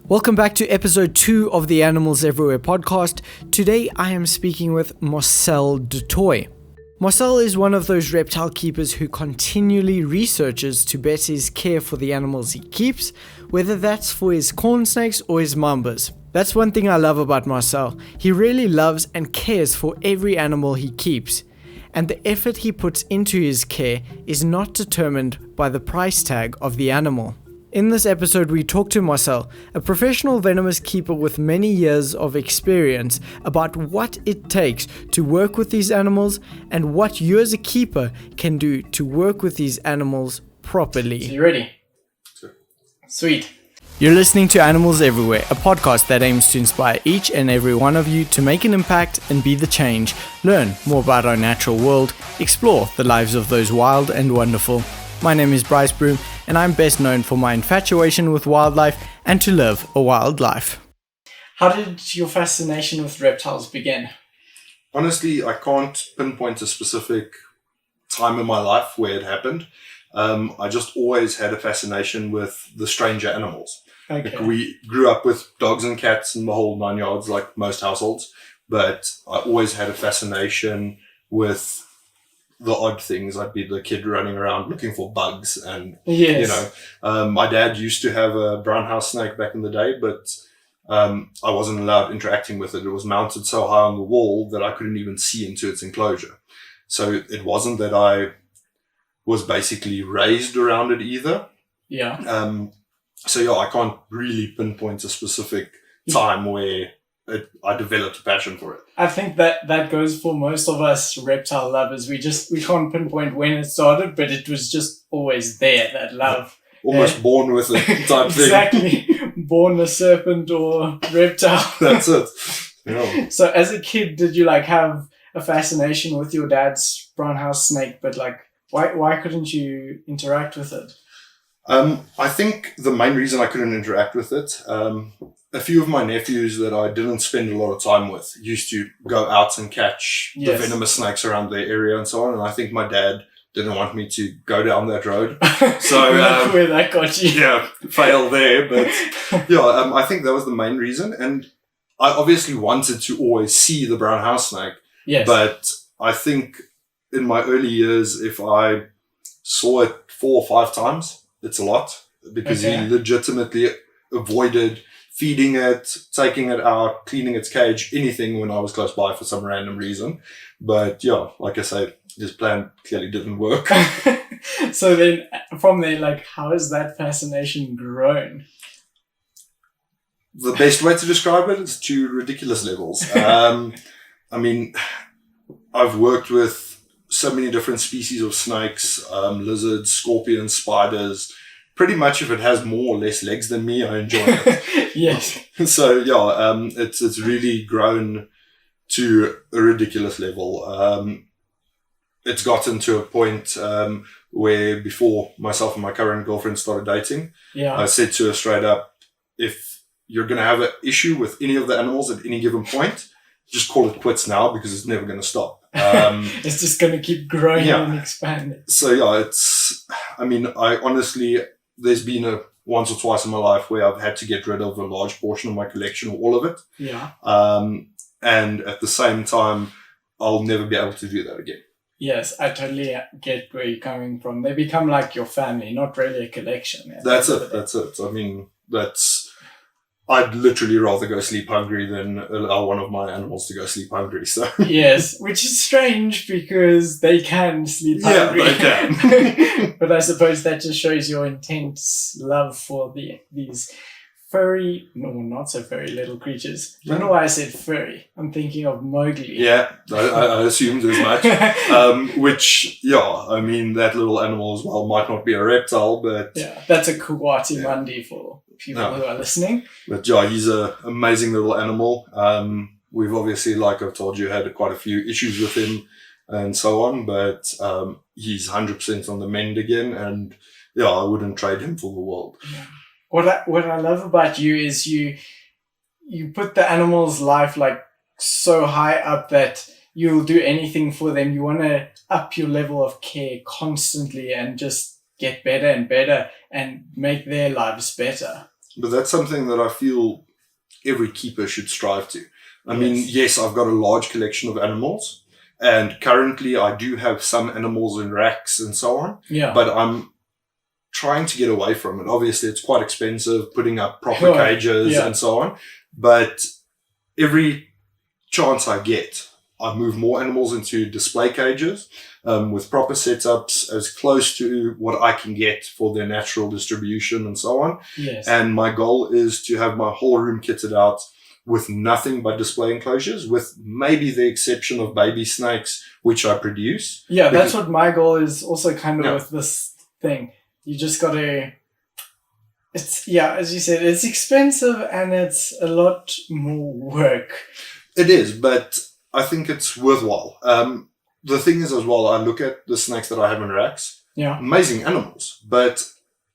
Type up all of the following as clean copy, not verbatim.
Welcome back to episode 2 of the Animals Everywhere podcast. Today I am speaking with Marcel du Toit. Marcel is one of those reptile keepers who continually researches to better his care for the animals he keeps, whether that's for his corn snakes or his mambas. That's one thing I love about Marcel. He really loves and cares for every animal he keeps, and the effort he puts into his care is not determined by the price tag of the animal. In this episode, we talk to Marcel, a professional venomous keeper with many years of experience, about what it takes to work with these animals and what you as a keeper can do to work with these animals properly. So you ready? Sure. Sweet. You're listening to Animals Everywhere, a podcast that aims to inspire each and every one of you to make an impact and be the change, learn more about our natural world, explore the lives of those wild and wonderful. My name is Bryce Broom, and I'm best known for my infatuation with wildlife and to live a wild life. How did your fascination with reptiles begin? Honestly, I can't pinpoint a specific time in my life where it happened. I just always had a fascination with the stranger animals. Okay. Like, we grew up with dogs and cats and the whole 9 yards, like most households, but I always had a fascination with the odd things. I'd be the kid running around looking for bugs, and my dad used to have a brown house snake back in the day, but I wasn't allowed interacting with it. It was mounted so high on the wall that I couldn't even see into its enclosure. So it wasn't that I was basically raised around it either. Yeah. I can't really pinpoint a specific time where I developed a passion for it. I think that goes for most of us reptile lovers. We can't pinpoint when it started, but it was just always there, that love. Almost born with it type exactly. thing. Exactly. Born a serpent or reptile. That's it. Yeah. So as a kid, did you have a fascination with your dad's brown house snake, but why couldn't you interact with it? I think the main reason I couldn't interact with it, a few of my nephews that I didn't spend a lot of time with used to go out and catch the venomous snakes around their area and so on. And I think my dad didn't want me to go down that road. So where that got you. Yeah, fail there. But I think that was the main reason. And I obviously wanted to always see the brown house snake. Yes. But I think in my early years, if I saw it 4 or 5 times, it's a lot, because he legitimately avoided feeding it, taking it out, cleaning its cage, anything when I was close by for some random reason. But like I say, his plan clearly didn't work. So then from there, how has that fascination grown? The best way to describe it is to ridiculous levels. I mean, I've worked with so many different species of snakes, lizards, scorpions, spiders. Pretty much if it has more or less legs than me, I enjoy it. Yes. So it's really grown to a ridiculous level. It's gotten to a point where before myself and my current girlfriend started dating, I said to her straight up, if you're going to have an issue with any of the animals at any given point, just call it quits now, because it's never going to stop. It's just going to keep growing and expanding. So I honestly, there's been once or twice in my life where I've had to get rid of a large portion of my collection, or all of it. Yeah. And at the same time, I'll never be able to do that again. Yes, I totally get where you're coming from. They become like your family, not really a collection. That's it. I mean, I'd literally rather go sleep hungry than allow one of my animals to go sleep hungry. So yes, which is strange because they can sleep hungry. Yeah, they can. But I suppose that just shows your intense love for these furry, no, not so furry little creatures. I don't know why I said furry. I'm thinking of Mowgli. Yeah, I assumed as much. I mean, that little animal as well might not be a reptile, but yeah, that's a Kuwati Mundi for people who are listening. But he's an amazing little animal. We've obviously, like I've told you, had quite a few issues with him and so on, but he's 100% on the mend again, and I wouldn't trade him for the world. Yeah. What I love about you is you put the animal's life so high up that you'll do anything for them. You want to up your level of care constantly and just get better and better and make their lives better. But that's something that I feel every keeper should strive to. I mean, Yes. yes, I've got a large collection of animals, and currently I do have some animals in racks and so on, Yeah. but I'm trying to get away from it. Obviously, it's quite expensive putting up proper Sure. cages Yeah. and so on, but every chance I get, I move more animals into display cages with proper setups as close to what I can get for their natural distribution and so on. Yes. And my goal is to have my whole room kitted out with nothing but display enclosures, with maybe the exception of baby snakes, which I produce. Yeah, that's what my goal is also kind of Yeah. with this thing. You just gotta, it's, yeah, as you said, it's expensive and it's a lot more work. It is, but I think it's worthwhile. The thing is as well, I look at the snakes that I have in racks, Yeah. amazing animals, but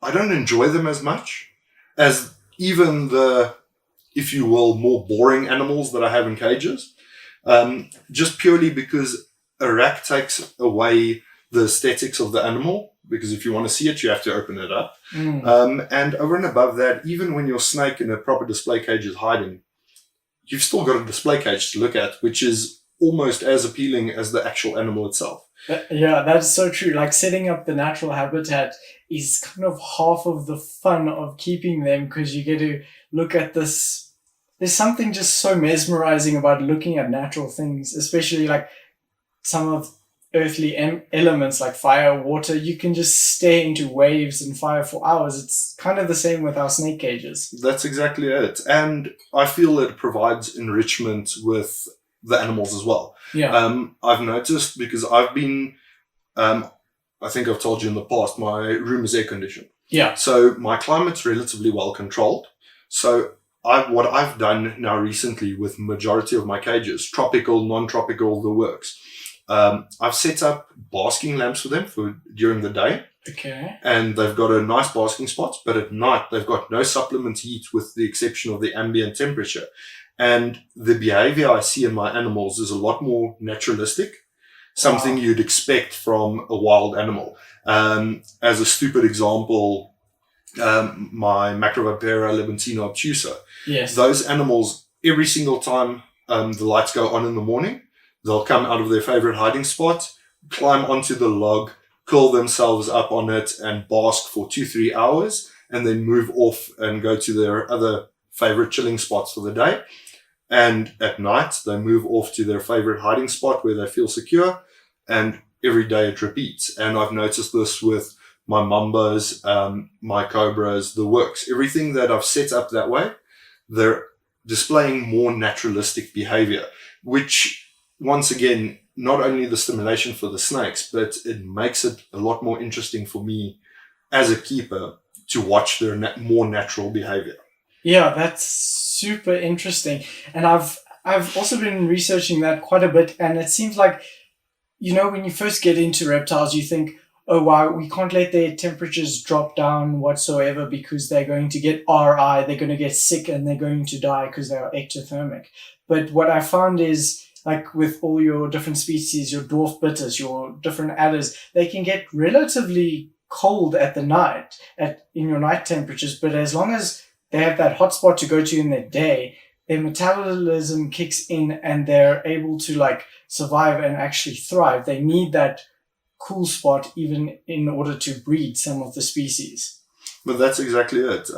I don't enjoy them as much as even the, if you will, more boring animals that I have in cages. Just purely because a rack takes away the aesthetics of the animal, because if you want to see it, you have to open it up. And over and above that, even when your snake in a proper display cage is hiding, you've still got a display cage to look at, which is almost as appealing as the actual animal itself. Yeah, that's so true. Like setting up the natural habitat is kind of half of the fun of keeping them, because you get to look at this. There's something just so mesmerizing about looking at natural things, especially like some of earthly elements like fire, water. You can just stare into waves and fire for hours. It's kind of the same with our snake cages. That's exactly it. And I feel it provides enrichment with the animals as well. Yeah. I've noticed, because I've been, I think I've told you in the past, my room is air conditioned. Yeah. So my climate's relatively well controlled. So what I've done now recently with majority of my cages, tropical, non-tropical, the works, I've set up basking lamps for them for during the day. Okay. And they've got a nice basking spot, but at night they've got no supplement heat with the exception of the ambient temperature. And the behavior I see in my animals is a lot more naturalistic, something Wow. you'd expect from a wild animal. As a stupid example, my Macrovipera levantina obtusa, Yes. those animals, every single time the lights go on in the morning, they'll come out of their favorite hiding spot, climb onto the log, curl themselves up on it and bask for 2-3 hours, and then move off and go to their other favorite chilling spots for the day. And at night, they move off to their favorite hiding spot where they feel secure, and every day it repeats. And I've noticed this with my mambas, my cobras, the works. Everything that I've set up that way, they're displaying more naturalistic behavior, which, once again, not only the stimulation for the snakes, but it makes it a lot more interesting for me as a keeper to watch their more natural behavior. Yeah, that's super interesting. And I've also been researching that quite a bit, and it seems like, you know, when you first get into reptiles, you think, oh wow, we can't let their temperatures drop down whatsoever because they're going to get RI, they're going to get sick, and they're going to die because they are ectothermic. But what I found is, like with all your different species, your dwarf bitters, your different adders, they can get relatively cold at the night, in your night temperatures, but as long as they have that hot spot to go to in the day, their metabolism kicks in and they're able to like survive and actually thrive. They need that cool spot even in order to breed some of the species. But that's exactly it.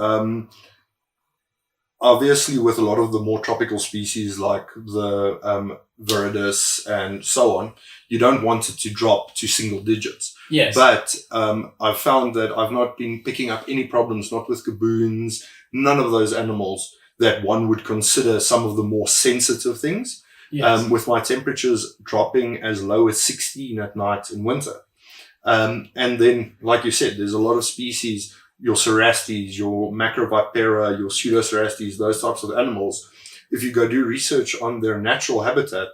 Obviously, with a lot of the more tropical species like the viridis and so on, you don't want it to drop to single digits. Yes. But I've found that I've not been picking up any problems, not with gaboons, none of those animals that one would consider some of the more sensitive things. Yes. With my temperatures dropping as low as 16 at night in winter. And then, like you said, there's a lot of species, your cerastes, your Macrovipera, your pseudocerastes, those types of animals. If you go do research on their natural habitat,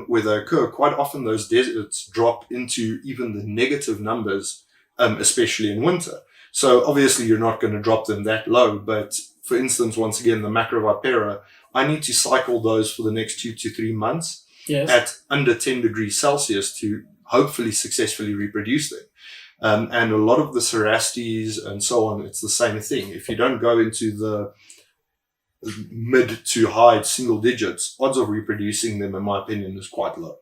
where they occur, quite often those deserts drop into even the negative numbers, especially in winter. So obviously you're not going to drop them that low, but for instance, once again, the Macrovipera, I need to cycle those for the next 2 to 3 months Yes. at under 10 degrees Celsius to hopefully successfully reproduce them. And a lot of the cerastes and so on, it's the same thing. If you don't go into the mid to high single digits, odds of reproducing them, in my opinion, is quite low.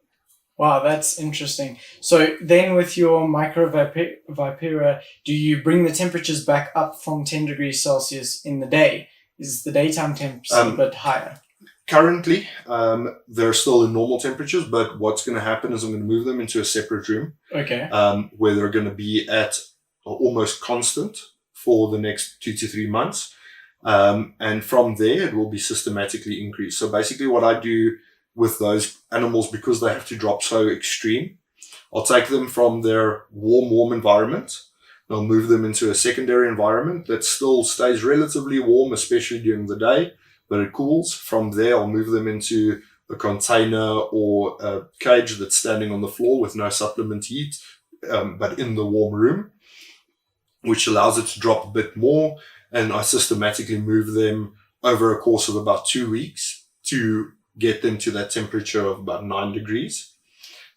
Wow, that's interesting. So then with your microvipera, do you bring the temperatures back up from 10 degrees Celsius in the day? Is the daytime temps a bit higher? Currently, they're still in normal temperatures, but what's going to happen is I'm going to move them into a separate room. Okay. Where they're going to be at almost constant for the next 2 to 3 months. And from there, it will be systematically increased. So basically what I do with those animals, because they have to drop so extreme, I'll take them from their warm environment. I'll move them into a secondary environment that still stays relatively warm, especially during the day, but it cools. From there, I'll move them into a container or a cage that's standing on the floor with no supplement heat, but in the warm room, which allows it to drop a bit more. And I systematically move them over a course of about 2 weeks to get them to that temperature of about 9 degrees.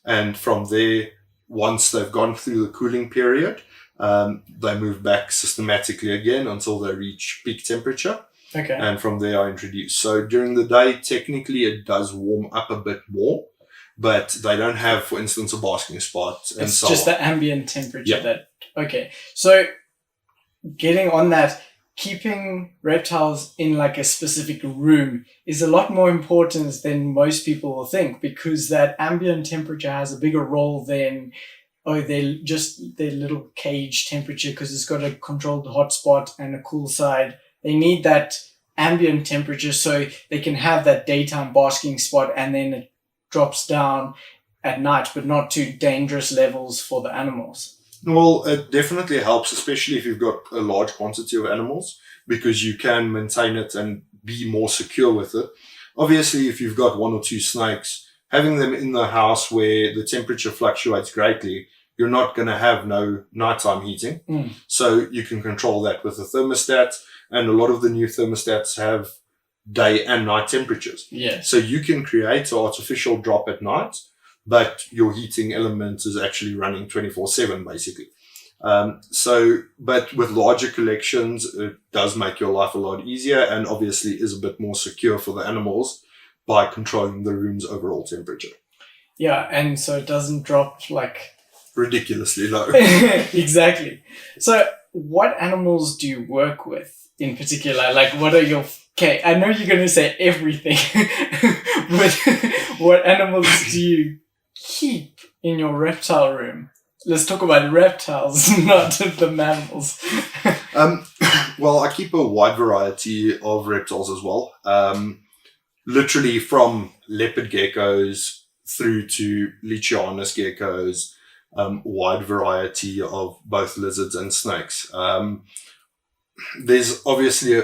And from there, once they've gone through the cooling period, they move back systematically again until they reach peak temperature. Okay. And from there, I introduce. So during the day, technically, it does warm up a bit more, but they don't have, for instance, a basking spot. And it's so just on. the ambient temperature okay. So getting on that, keeping reptiles in like a specific room is a lot more important than most people will think, because that ambient temperature has a bigger role than their little cage temperature, because it's got a controlled hot spot and a cool side. They need that ambient temperature so they can have that daytime basking spot, and then it drops down at night, but not to dangerous levels for the animals. Well, it definitely helps, especially if you've got a large quantity of animals, because you can maintain it and be more secure with it. Obviously, if you've got 1 or 2 snakes, having them in the house where the temperature fluctuates greatly, you're not going to have no nighttime heating. So you can control that with a thermostat, and a lot of the new thermostats have day and night temperatures. Yes. So you can create an artificial drop at night, but your heating element is actually running 24/7 basically. But with larger collections, it does make your life a lot easier, and obviously is a bit more secure for the animals by controlling the room's overall temperature. Yeah, and so it doesn't drop like Ridiculously low. Exactly. So what animals do you work with in particular? Like, what are your... Okay, I know you're going to say everything, but what animals do you keep in your reptile room? Let's talk about reptiles, not the mammals. Well, I keep a wide variety of reptiles as well. Literally from leopard geckos through to Lichianus geckos, wide variety of both lizards and snakes. There's obviously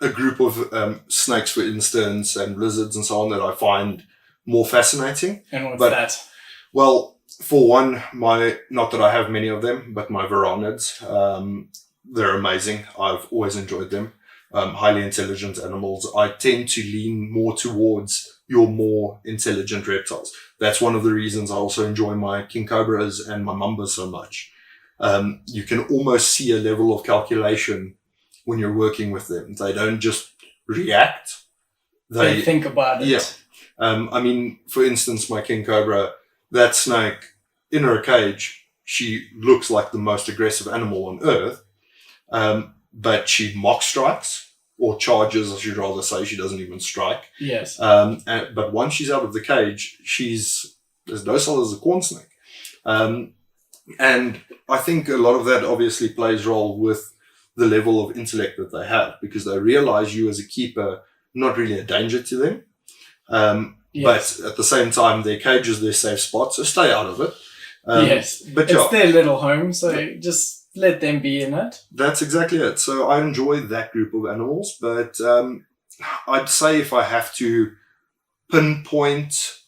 a group of snakes, for instance, and lizards and so on that I find more fascinating. And what's that? Well, for one, not that I have many of them, but my varanids, they're amazing. I've always enjoyed them. Highly intelligent animals. I tend to lean more towards your more intelligent reptiles. That's one of the reasons I also enjoy my king cobras and my mambas so much. You can almost see a level of calculation when you're working with them. They don't just react. They think about it. Yeah. I mean, for instance, my king cobra, that snake in her cage, she looks like the most aggressive animal on earth, but she mock strikes, or charges, I should rather say. She doesn't even strike. Yes. But once she's out of the cage, she's as docile as a corn snake. And I think a lot of that obviously plays role with the level of intellect that they have, because they realize you as a keeper, not really a danger to them. Yes. But at the same time, their cage is their safe spot, so stay out of it. Yes. But it's their little home, so just let them be in it. That's exactly it. So I enjoy that group of animals, but I'd say if I have to pinpoint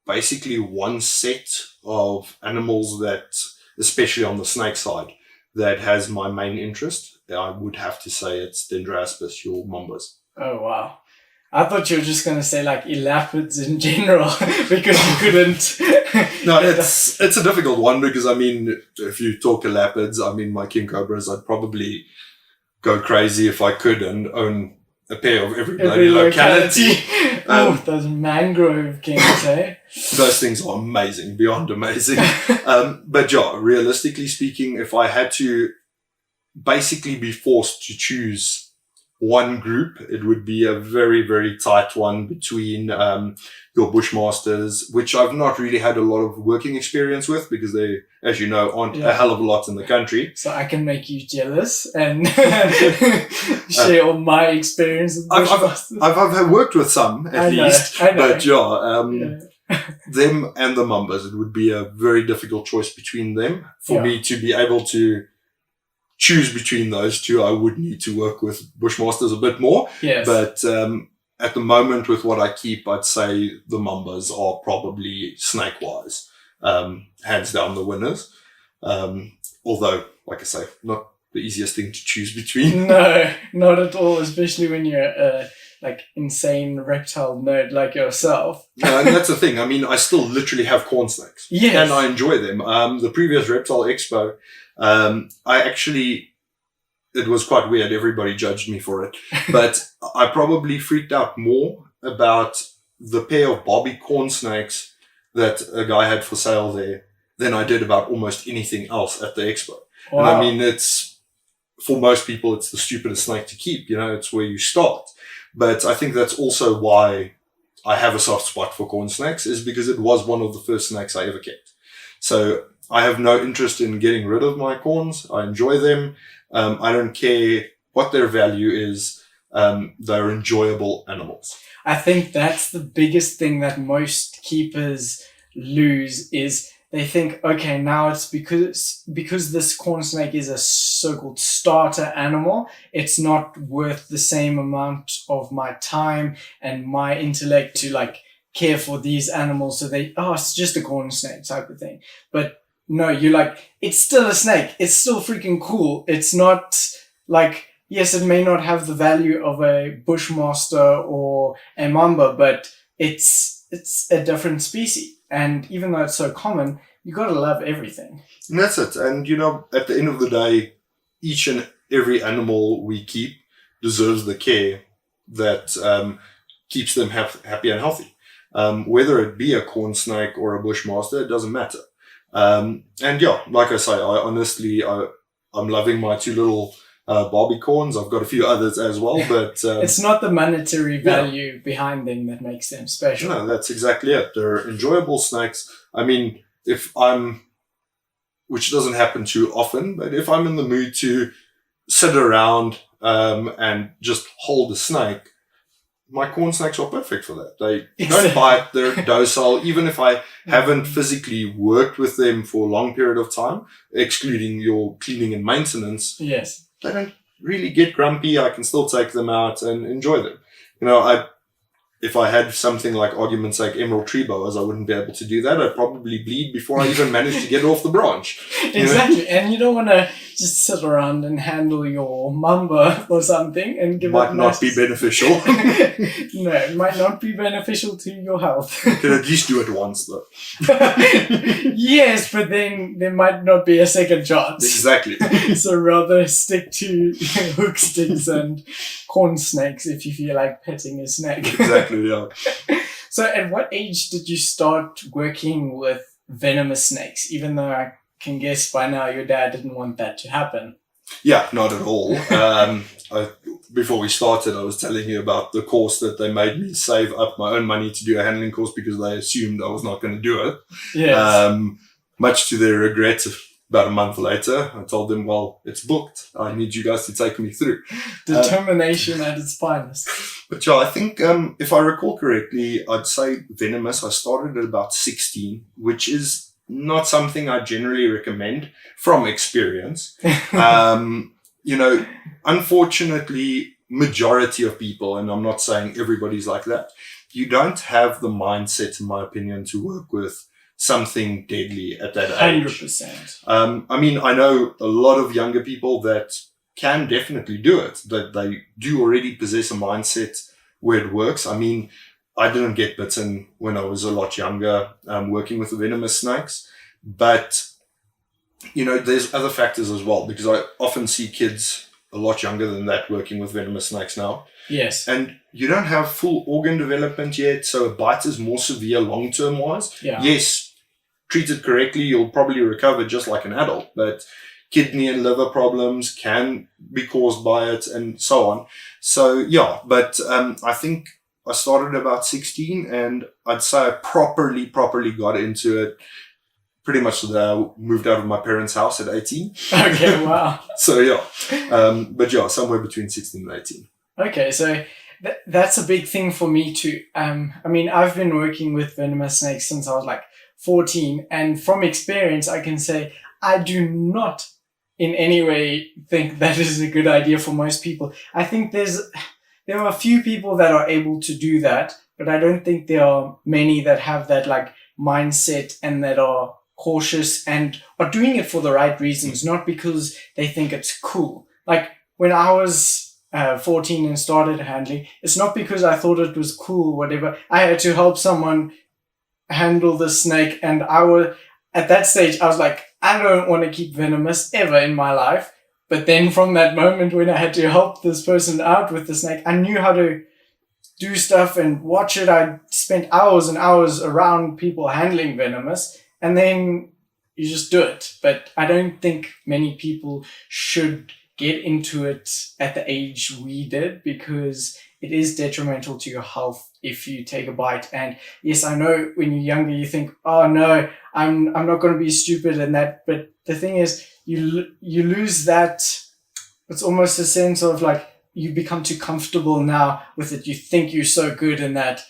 basically one set of animals that, especially on the snake side, that has my main interest, I would have to say it's Dendroaspis, your mambas. Oh, wow. I thought you were just going to say like elapids in general because you couldn't. No, it's a difficult one because, I mean, if you talk elapids, I mean, my king cobras, I'd probably go crazy if I could and own a pair of every bloody locality. Those mangrove kings, eh? Those things are amazing, beyond amazing. But yeah, realistically speaking, if I had to basically be forced to choose one group, it would be a very, very tight one between your Bushmasters, which I've not really had a lot of working experience with because they, as you know, aren't a hell of a lot in the country. So I can make you jealous and share all my experience with Bushmasters. I've worked with some, at least. I know. But them and the Mambas, it would be a very difficult choice between them. For me to be able to choose between those two, I would need to work with Bushmasters a bit more. Yes. But at the moment, with what I keep, I'd say the Mambas are probably snake-wise, hands down the winners. Although, like I say, not the easiest thing to choose between. No, not at all, especially when you're a like insane reptile nerd like yourself. And that's the thing. I mean, I still literally have corn snakes. Yes. And I enjoy them. The previous Reptile Expo, it was quite weird. Everybody judged me for it. But I probably freaked out more about the pair of Bobby corn snakes that a guy had for sale there than I did about almost anything else at the expo. Wow. And I mean, for most people, it's the stupidest snake to keep. You know, it's where you start. But I think that's also why I have a soft spot for corn snakes, is because it was one of the first snakes I ever kept. So I have no interest in getting rid of my corns. I enjoy them. I don't care what their value is. They're enjoyable animals. I think that's the biggest thing that most keepers lose is they think, okay, now it's because this corn snake is a so-called starter animal, it's not worth the same amount of my time and my intellect to like care for these animals. So it's just a corn snake type of thing. But no, you're like, it's still a snake. It's still freaking cool. It's not like, yes, it may not have the value of a Bushmaster or a Mamba, but it's a different species. And even though it's so common, you got to love everything. And that's it. And, you know, at the end of the day, each and every animal we keep deserves the care that keeps them happy and healthy. Whether it be a corn snake or a Bushmaster, it doesn't matter. And yeah, like I say, I'm loving my two little Barbie corns. I've got a few others as well, but it's not the monetary value behind them that makes them special. No, that's exactly it. They're enjoyable snakes. I mean, which doesn't happen too often, but if I'm in the mood to sit around and just hold a snake, my corn snakes are perfect for that. They don't bite, they're docile. Even if I haven't physically worked with them for a long period of time, excluding your cleaning and maintenance, yes, they don't really get grumpy. I can still take them out and enjoy them. You know, if I had something like, argument's sake, emerald tree boas, I wouldn't be able to do that. I'd probably bleed before I even managed to get off the branch. Exactly. And you don't want to just sit around and handle your Mamba or something and give might not be beneficial. No, it might not be beneficial to your health. You can at least do it once, though. Yes, but then there might not be a second chance. Exactly. So rather stick to hook sticks and corn snakes if you feel like petting a snake. Exactly, yeah. So at what age did you start working with venomous snakes? Even though I can guess by now your dad didn't want that to happen. Yeah, not at all. Before we started, I was telling you about the course that they made me save up my own money to do a handling course because they assumed I was not going to do it. Yes. Much to their regret, about a month later, I told them, well, it's booked. I need you guys to take me through. Determination at its finest. But yeah, I think if I recall correctly, I'd say Venomous, I started at about 16, which is not something I generally recommend from experience. You know, unfortunately, majority of people, and I'm not saying everybody's like that, you don't have the mindset, in my opinion, to work with something deadly at that age. 100%. I mean, I know a lot of younger people that can definitely do it, that they do already possess a mindset where it works. I mean, I didn't get bitten when I was a lot younger, working with the venomous snakes, but there's other factors as well, because I often see kids a lot younger than that working with venomous snakes now. Yes. And you don't have full organ development yet, so a bite is more severe long-term wise. Yeah. Yes, treated correctly, you'll probably recover just like an adult, but kidney and liver problems can be caused by it and so on. So, yeah, but I think I started about 16, and I'd say I properly got into it pretty much the day I moved out of my parents' house at 18. Okay, wow. So, yeah. But yeah, somewhere between 16 and 18. Okay, so that's a big thing for me too. I mean, I've been working with venomous snakes since I was like 14, and from experience, I can say I do not in any way think that is a good idea for most people. I think there are a few people that are able to do that, but I don't think there are many that have that like mindset and that are cautious and are doing it for the right reasons, not because they think it's cool. Like when I was 14 and started handling, it's not because I thought it was cool, whatever. I had to help someone handle the snake, and at that stage, I was like, I don't want to keep venomous ever in my life. But then from that moment when I had to help this person out with the snake, I knew how to do stuff and watch it. I spent hours and hours around people handling venomous, and then you just do it. But I don't think many people should get into it at the age we did, because it is detrimental to your health if you take a bite. And yes, I know when you're younger, you think, oh no, I'm not going to be stupid and that. But the thing is, you lose that. It's almost a sense of like, you become too comfortable now with it. You think you're so good in that,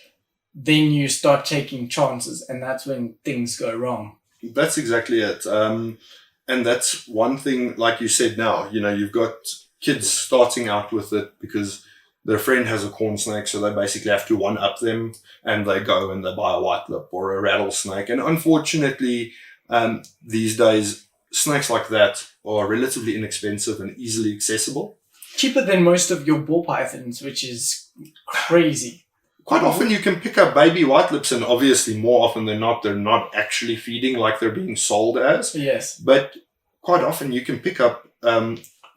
then you start taking chances, and that's when things go wrong. That's exactly it. And that's one thing, like you said now, you've got kids starting out with it because their friend has a corn snake, so they basically have to one-up them, and they go and they buy a white lip or a rattlesnake. And unfortunately, these days, snakes like that are relatively inexpensive and easily accessible. Cheaper than most of your ball pythons, which is crazy. Quite often you can pick up baby white lips, and obviously more often than not, they're not actually feeding like they're being sold as. Yes. But quite often you can pick up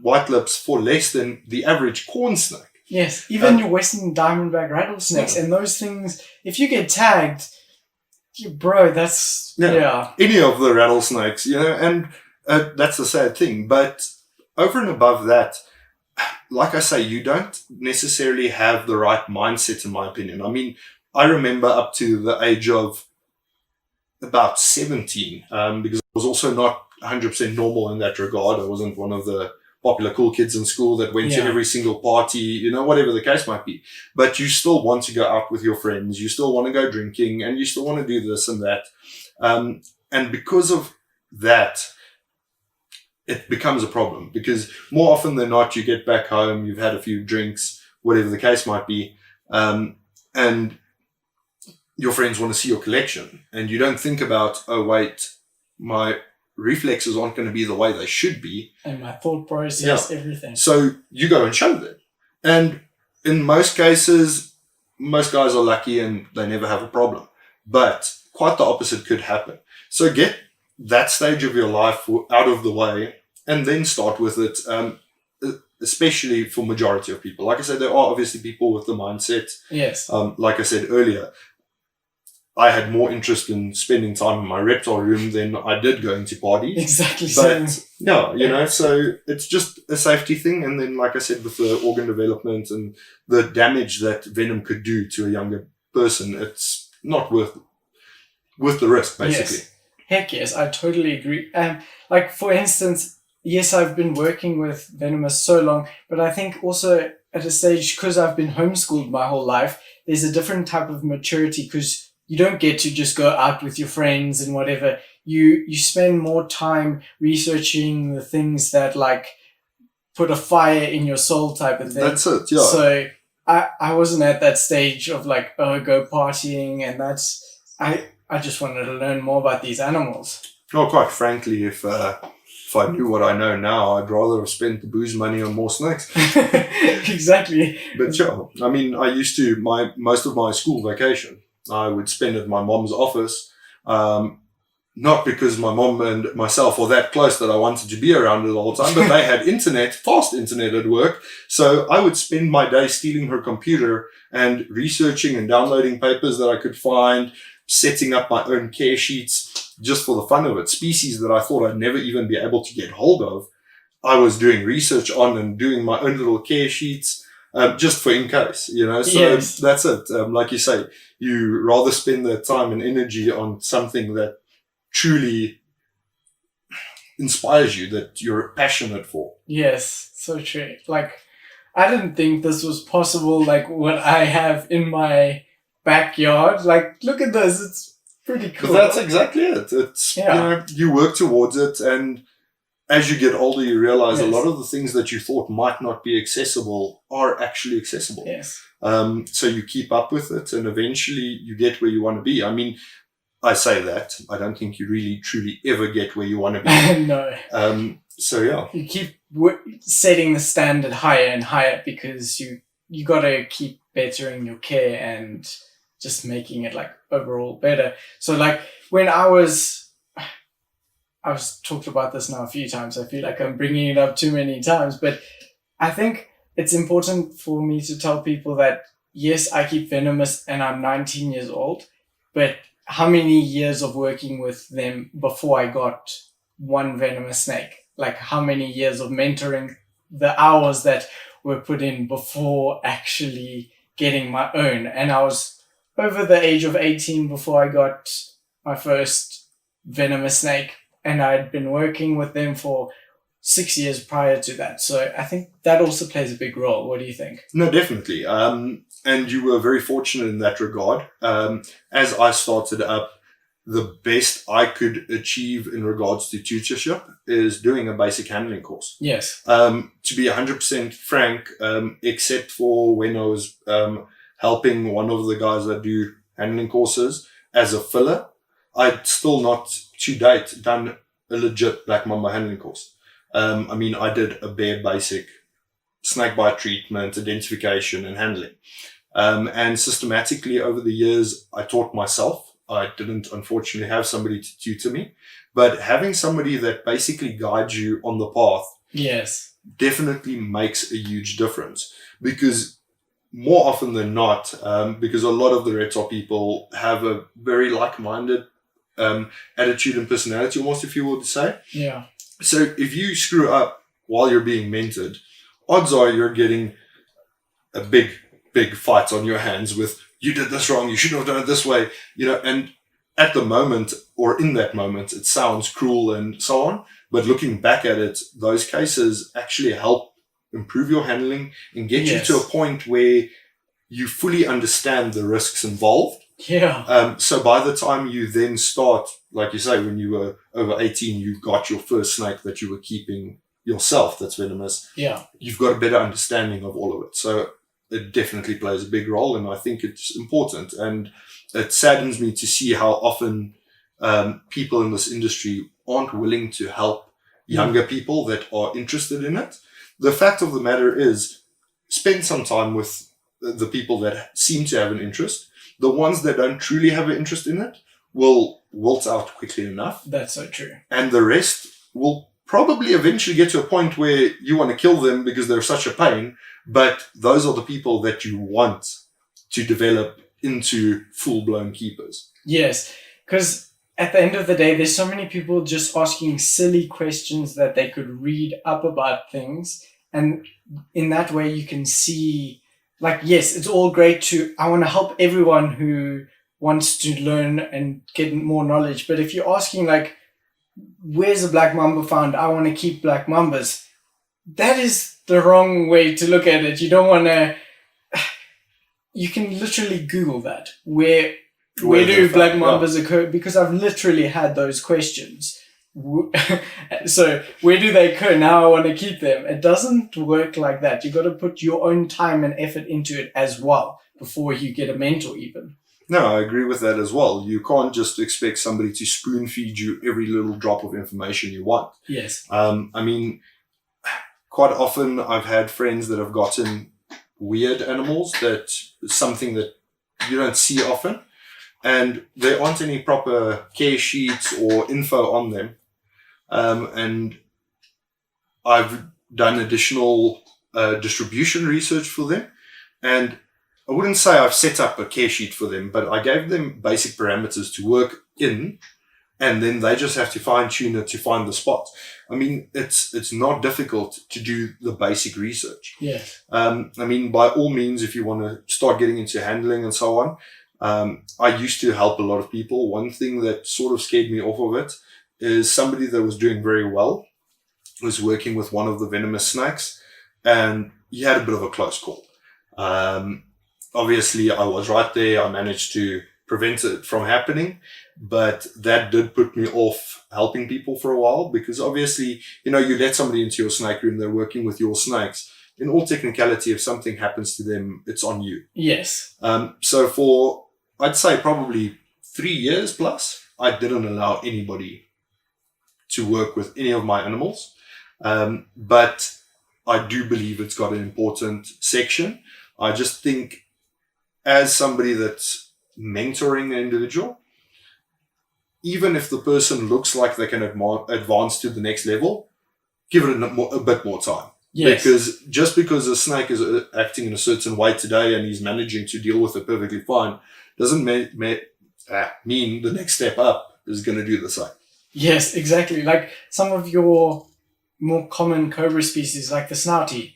white lips for less than the average corn snake. Yes, even your Western diamondback rattlesnakes, and those things, if you get tagged, bro, that's, yeah. Any of the rattlesnakes, and that's the sad thing. But over and above that, like I say, you don't necessarily have the right mindset, in my opinion. I mean, I remember up to the age of about 17, because I was also not 100% normal in that regard. I wasn't one of the popular cool kids in school that went to every single party, whatever the case might be. But you still want to go out with your friends. You still want to go drinking, and you still want to do this and that. And because of that, it becomes a problem, because more often than not, you get back home, you've had a few drinks, whatever the case might be, and your friends want to see your collection, and you don't think about, oh wait, my reflexes aren't going to be the way they should be. And my thought process, everything. So you go and show them. And in most cases, most guys are lucky and they never have a problem. But quite the opposite could happen. So get that stage of your life out of the way and then start with it, especially for majority of people. Like I said, there are obviously people with the mindset. Yes. Like I said earlier, I had more interest in spending time in my reptile room than I did going to parties. Exactly. But no, so it's just a safety thing. And then, like I said, with the organ development and the damage that venom could do to a younger person, it's not worth the risk, basically. Yes. Heck yes, I totally agree. Like, for instance, yes, I've been working with Venomous so long, but I think also at a stage, because I've been homeschooled my whole life, there's a different type of maturity, because you don't get to just go out with your friends and whatever. You spend more time researching the things that like put a fire in your soul type of thing. That's it, yeah. So I wasn't at that stage of like, oh, go partying, and I just wanted to learn more about these animals. Well, quite frankly, if if I knew what I know now, I'd rather have spent the booze money on more snakes. Exactly. But sure, I mean, I used to, most of my school vacation, I would spend at my mom's office. Not because my mom and myself were that close that I wanted to be around her the whole time, but they had internet, fast internet at work. So I would spend my day stealing her computer and researching and downloading papers that I could find, setting up my own care sheets just for the fun of it. Species that I thought I'd never even be able to get hold of, I was doing research on and doing my own little care sheets just for in case, you know. So Yes. That's it. Like you say, you rather spend the time and energy on something that truly inspires you, that you're passionate for. Yes, so true. Like, I didn't think this was possible, like what I have in my backyard. Like, look at this, it's pretty cool. But that's exactly it. It's, Yeah. you know, you work towards it, and as you get older, you realize a Yes. lot of the things that you thought might not be accessible are actually accessible. Yes. So you keep up with it, and eventually you get where you want to be. I mean, I say that. I don't think you really, truly ever get where you want to be. No. So yeah. You keep setting the standard higher and higher because you got to keep bettering your care and just making it like overall better. So like when I've talked about this now a few times. I feel like I'm bringing it up too many times, but I think it's important for me to tell people that yes, I keep Venomous and I'm 19 years old, but how many years of working with them before I got one venomous snake? Like how many years of mentoring, the hours that were put in before actually getting my own. And I was over the age of 18 before I got my first venomous snake. And I'd been working with them for 6 years prior to that. So I think that also plays a big role. What do you think? No, definitely. And you were very fortunate in that regard. As I started up, the best I could achieve in regards to tutorship is doing a basic handling course. Yes. To be 100% frank, except for when I was helping one of the guys that do handling courses as a filler, I'd still not, to date, done a legit Black Mamba handling course. I mean, I did a bare basic snake bite treatment, identification, and handling. And systematically over the years, I taught myself. I didn't, unfortunately, have somebody to tutor me. But having somebody that basically guides you on the path Yes. definitely makes a huge difference. Because more often than not, because a lot of the reptile people have a very like-minded attitude and personality, almost, if you would say. Yeah. So if you screw up while you're being mentored, odds are you're getting a big fight on your hands with, you did this wrong, you shouldn't have done it this way, you know. And at the moment, or in that moment, it sounds cruel and so on. But looking back at it, those cases actually help improve your handling and get Yes. you to a point where you fully understand the risks involved. Yeah. So by the time you then start, like you say, when you were over 18, you got your first snake that you were keeping yourself that's venomous. Yeah. You've got a better understanding of all of it. So it definitely plays a big role, and I think it's important. And it saddens me to see how often people in this industry aren't willing to help younger people that are interested in it. The fact of the matter is, spend some time with the people that seem to have an interest. The ones that don't truly have an interest in it will wilt out quickly enough. That's so true. And the rest will probably eventually get to a point where you want to kill them because they're such a pain. But those are the people that you want to develop into full-blown keepers. Yes. Because at the end of the day, there's so many people just asking silly questions that they could read up about things. And in that way, you can see, like, yes, it's all great I want to help everyone who wants to learn and get more knowledge. But if you're asking, like, where's a black mamba found? I want to keep black mambas. That is the wrong way to look at it. You don't want to... You can literally Google that. Where do black mambas occur? Because I've literally had those questions. So where do they occur? Now I want to keep them. It doesn't work like that. You got to put your own time and effort into it as well before you get a mentor even. No, I agree with that as well. You can't just expect somebody to spoon feed you every little drop of information you want. Yes. I mean, quite often I've had friends that have gotten weird animals that is something that you don't see often, and there aren't any proper care sheets or info on them. And I've done additional distribution research for them, and I wouldn't say I've set up a care sheet for them, but I gave them basic parameters to work in, and then they just have to fine tune it to find the spot. I mean, it's not difficult to do the basic research. Yes. I mean, by all means, if you want to start getting into handling and so on, I used to help a lot of people. One thing that sort of scared me off of it is somebody that was doing very well was working with one of the venomous snakes, and he had a bit of a close call. Obviously, I was right there. I managed to prevent it from happening, but that did put me off helping people for a while, because obviously, you let somebody into your snake room, they're working with your snakes. In all technicality, if something happens to them, it's on you. Yes. So for, I'd say probably 3 years plus, I didn't allow anybody to work with any of my animals. But I do believe it's got an important section. I just think, as somebody that's mentoring an individual, even if the person looks like they can advance to the next level, give it a bit more time. Yes. Because just because a snake is acting in a certain way today and he's managing to deal with it perfectly fine, doesn't mean the next step up is going to do the same. Yes, exactly. Like some of your more common cobra species, like the snouty.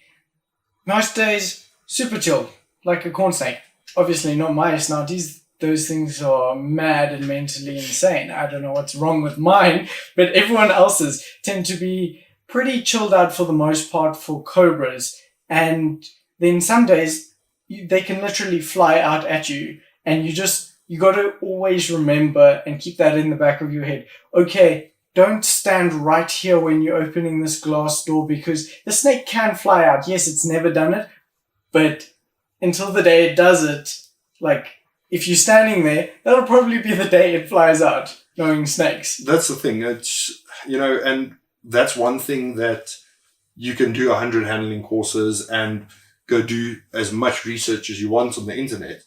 Most days, super chill, like a corn snake. Obviously not my snouties. Those things are mad and mentally insane. I don't know what's wrong with mine, but everyone else's tend to be pretty chilled out for the most part for cobras. And then some days they can literally fly out at you, and you got to always remember and keep that in the back of your head. Okay, don't stand right here when you're opening this glass door, because the snake can fly out. Yes, it's never done it, but until the day it does it, like, if you're standing there, that'll probably be the day it flies out, knowing snakes. That's the thing. It's, and that's one thing that you can do 100 handling courses and go do as much research as you want on the internet.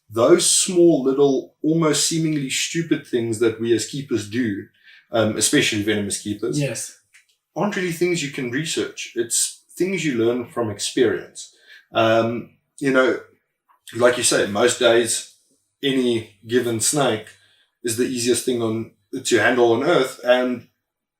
Those small little, almost seemingly stupid things that we as keepers do, especially venomous keepers, yes, aren't really things you can research. It's things you learn from experience. Like you say, most days, any given snake is the easiest thing to handle on Earth, and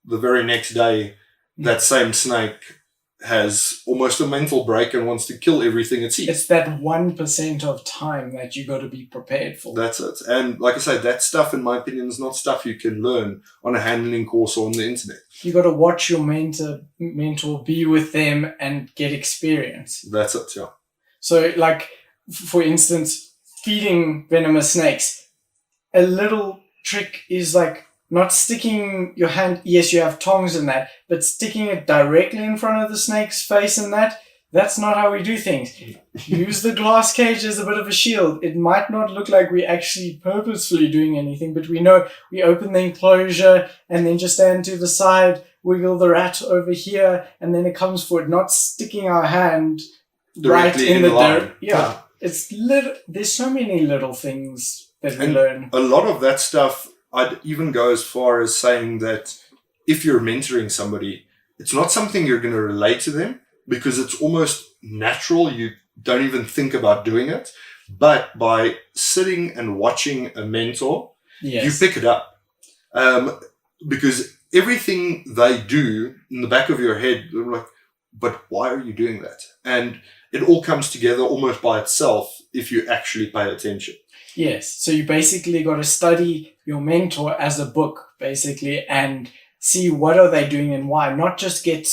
the very next day, that same snake has almost a mental break and wants to kill everything it sees. It's that 1% of time that you got to be prepared for. That's it. And like I say, that stuff, in my opinion, is not stuff you can learn on a handling course or on the internet. You got to watch your mentor, be with them, and get experience. That's it, yeah. So, like, for instance, feeding venomous snakes, a little trick is like not sticking your hand, yes, you have tongs in that, but sticking it directly in front of the snake's face and that's not how we do things. Use the glass cage as a bit of a shield. It might not look like we're actually purposefully doing anything, but we know we open the enclosure and then just stand to the side, wiggle the rat over here, and then it comes forward, not sticking our hand directly right in the dirt. Yeah. There's so many little things that we learn. A lot of that stuff, I'd even go as far as saying that if you're mentoring somebody, it's not something you're going to relate to them because it's almost natural. You don't even think about doing it. But by sitting and watching a mentor, yes, you pick it up. Because everything they do in the back of your head, you're like, but why are you doing that? And it all comes together almost by itself if you actually pay attention. Yes. So you basically got to study your mentor as a book, basically, and see what are they doing and why. Not just get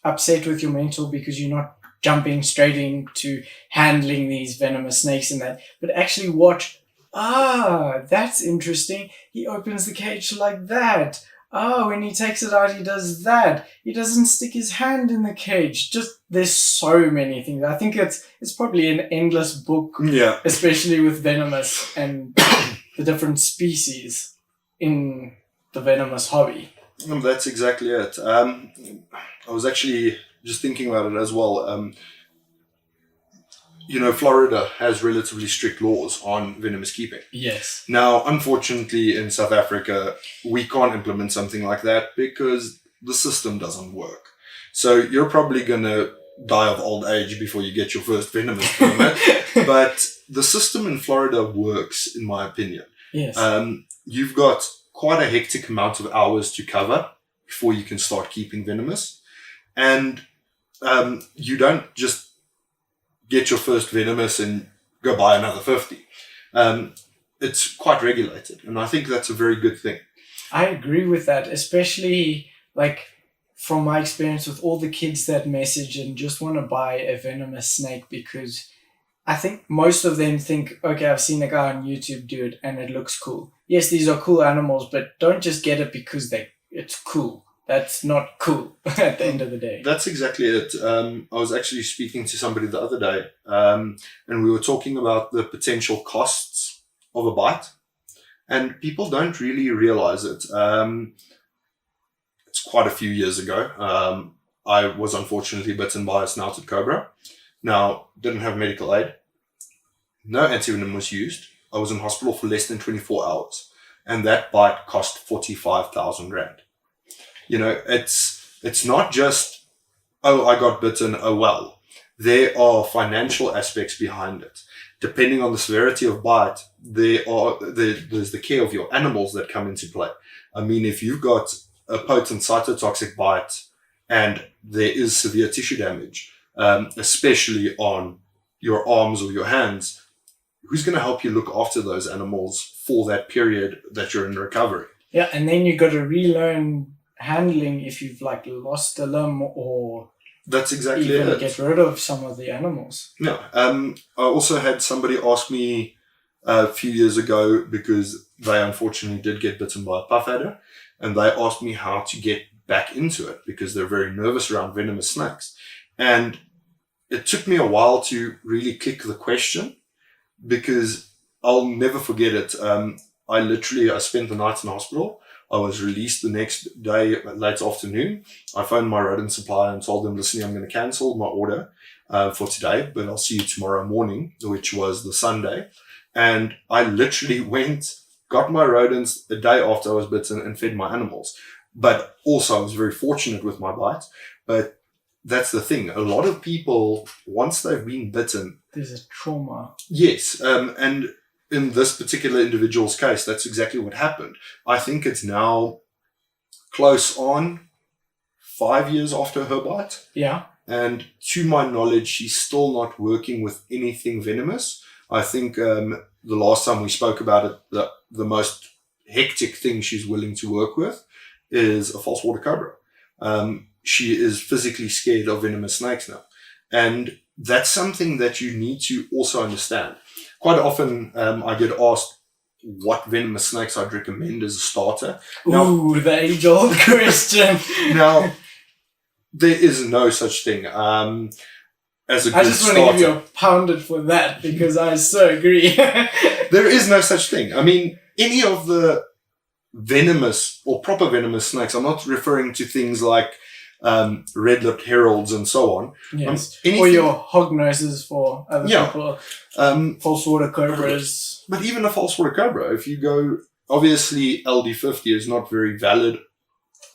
upset with your mentor because you're not jumping straight into handling these venomous snakes and that, but actually watch, that's interesting. He opens the cage like that. oh, when he takes it out, he does that. He doesn't stick his hand in the cage. Just, there's so many things. I think it's probably an endless book, Yeah. especially with Venomous and the different species in the venomous hobby. That's exactly it. I was actually just thinking about it as well. Florida has relatively strict laws on venomous keeping. Yes. Now, unfortunately, in South Africa, we can't implement something like that because the system doesn't work. So you're probably going to die of old age before you get your first venomous permit. But the system in Florida works, in my opinion. Yes. You've got quite a hectic amount of hours to cover before you can start keeping venomous. And you don't just get your first venomous and go buy another 50. It's quite regulated, and I think that's a very good thing. I agree with that, especially like from my experience with all the kids that message and just want to buy a venomous snake, because I think most of them think, okay, I've seen a guy on YouTube do it and it looks cool. Yes, these are cool animals, but don't just get it because it's cool. That's not cool at the end of the day. That's exactly it. I was actually speaking to somebody the other day, and we were talking about the potential costs of a bite, and people don't really realize it. It's quite a few years ago. I was unfortunately bitten by a snouted cobra. Now, didn't have medical aid. No antivenom was used. I was in hospital for less than 24 hours, and that bite cost 45,000 rand. It's not just, oh, I got bitten, oh well. There are financial aspects behind it. Depending on the severity of bite, there's the care of your animals that come into play. I mean, if you've got a potent cytotoxic bite and there is severe tissue damage, especially on your arms or your hands, who's going to help you look after those animals for that period that you're in recovery? Yeah, and then you got to relearn handling if you've lost a limb or that's exactly even it. Get rid of some of the animals. No, I also had somebody ask me a few years ago, because they unfortunately did get bitten by a puff adder, and they asked me how to get back into it because they're very nervous around venomous snakes. And it took me a while to really click the question, because I'll never forget it. I spent the night in the hospital. I was released the next day, late afternoon. I phoned my rodent supplier and told them, listen, I'm going to cancel my order for today, but I'll see you tomorrow morning, which was the Sunday. And I literally got my rodents a day after I was bitten and fed my animals. But also I was very fortunate with my bite. But that's the thing. A lot of people, once they've been bitten, there's a trauma. Yes. And in this particular individual's case, that's exactly what happened. I think it's now close on 5 years after her bite. Yeah. And to my knowledge, she's still not working with anything venomous. I think the last time we spoke about it, the most hectic thing she's willing to work with is a false water cobra. She is physically scared of venomous snakes now. And that's something that you need to also understand. Quite often, I get asked what venomous snakes I'd recommend as a starter. Ooh, the age-old question. Now, there is no such thing as a good starter. I just want to give you a pounded for that, because I so agree. There is no such thing. I mean, any of the venomous or proper venomous snakes, I'm not referring to things like red-lipped heralds and so on. Yes. Or your hog noses for other people. False water cobras. But even a false water cobra, if you go, obviously LD50 is not very valid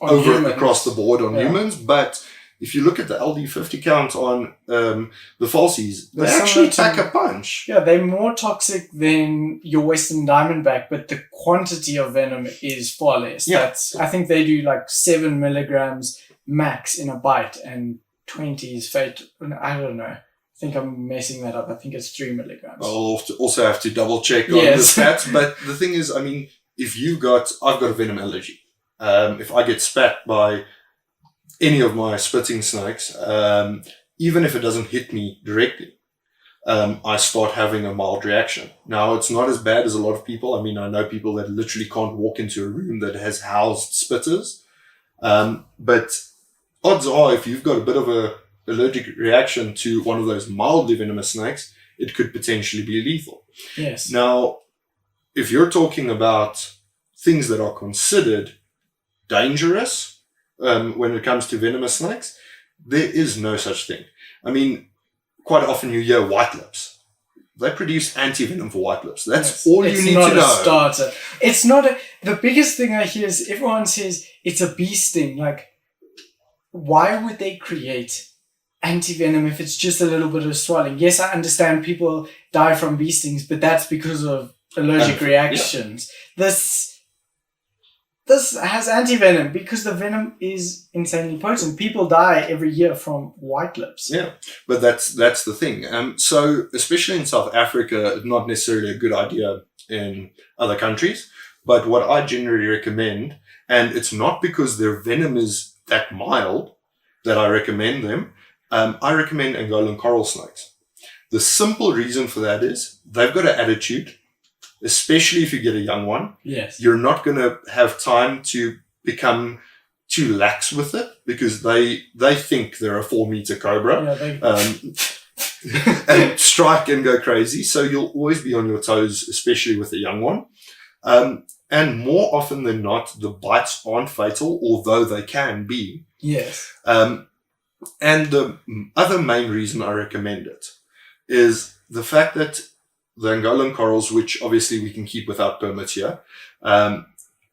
across the board on humans, but if you look at the LD50 count on the Falsies, they actually pack a punch. Yeah, they're more toxic than your Western Diamondback, but the quantity of venom is far less. Yeah. I think they do 7 milligrams max in a bite, and 20 is fate. I don't know. I think I'm messing that up. I think it's 3 milligrams. I'll also have to double check on the stats. But the thing is, I mean, I've got a venom allergy. If I get spat by any of my spitting snakes, even if it doesn't hit me directly, I start having a mild reaction. Now, it's not as bad as a lot of people. I mean, I know people that literally can't walk into a room that has housed spitters. But odds are, if you've got a bit of a allergic reaction to one of those mildly venomous snakes, it could potentially be lethal. Yes. Now, if you're talking about things that are considered dangerous when it comes to venomous snakes, there is no such thing. I mean, quite often you hear white lips. They produce antivenom for white lips. That's all you need to know. It's not a starter. It's not a... The biggest thing I hear is everyone says it's a bee sting. Like, why would they create antivenom if it's just a little bit of swelling? Yes, I understand people die from bee stings, but that's because of allergic reactions. Yeah. This has antivenom because the venom is insanely potent. People die every year from white lips. Yeah, but that's the thing. So especially in South Africa, it's not necessarily a good idea in other countries. But what I generally recommend, and it's not because their venom is that mild that I recommend them, I recommend Angolan coral snakes. The simple reason for that is they've got an attitude. Especially if you get a young one, yes, you're not going to have time to become too lax with it because they think they're a 4-meter cobra, and strike and go crazy. So you'll always be on your toes, especially with a young one. And more often than not, the bites aren't fatal, although they can be. Yes. And the other main reason I recommend it is the fact that the Angolan corals, which obviously we can keep without permit here,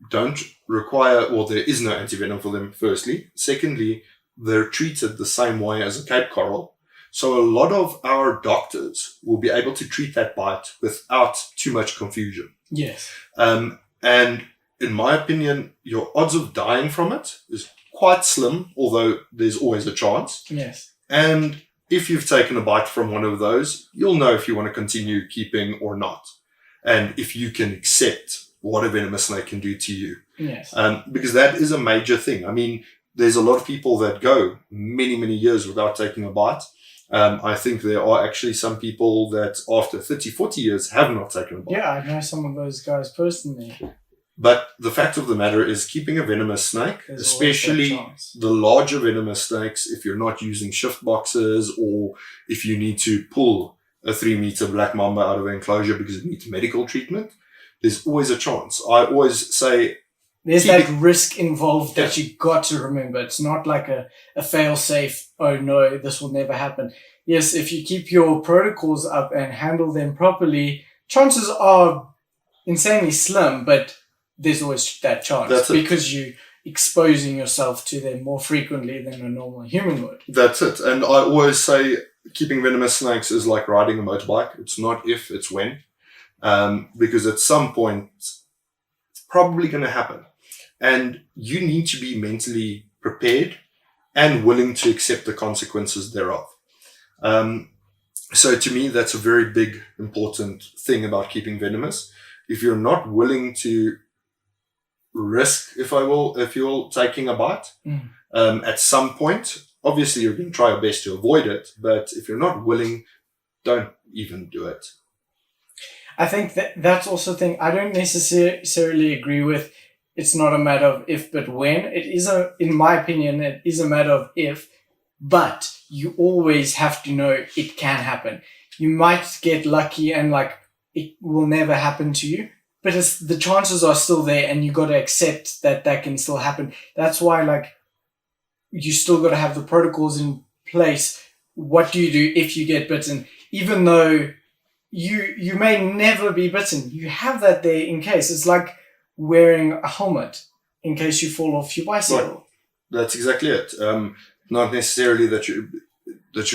don't require, or there is no antivenom for them, firstly. Secondly, they're treated the same way as a Cape coral. So a lot of our doctors will be able to treat that bite without too much confusion. Yes. And in my opinion, your odds of dying from it is quite slim, although there's always a chance. Yes. And if you've taken a bite from one of those, you'll know if you want to continue keeping or not. And if you can accept what a venomous snake can do to you. Yes. Because that is a major thing. I mean, there's a lot of people that go many, many years without taking a bite. I think there are actually some people that after 30, 40 years have not taken a bite. Yeah, I know some of those guys personally. But the fact of the matter is keeping a venomous snake, There's especially the larger venomous snakes, if you're not using shift boxes or if you need to pull a 3-meter black mamba out of an enclosure because it needs medical treatment, there's always a chance. I always say... There's that risk involved that you got to remember. It's not like a fail-safe, oh no, this will never happen. Yes, if you keep your protocols up and handle them properly, chances are insanely slim, but there's always that chance because you're exposing yourself to them more frequently than a normal human would. That's it. And I always say keeping venomous snakes is like riding a motorbike. It's not if, it's when. Because at some point, it's probably going to happen. And you need to be mentally prepared and willing to accept the consequences thereof. So to me, that's a very big, important thing about keeping venomous. If you're not willing to risk, if you're taking a bite, at some point, obviously you're going to try your best to avoid it, but if you're not willing, don't even do it. I think that's also the thing I don't necessarily agree with. It's not a matter of if, but when. It is in my opinion, it is a matter of if, but you always have to know it can happen. You might get lucky and it will never happen to you, but the chances are still there, and you got to accept that can still happen. That's why, you still got to have the protocols in place. What do you do if you get bitten? Even though you may never be bitten, you have that there in case. It's like wearing a helmet in case you fall off your bicycle. Right. That's exactly it. Not necessarily that you're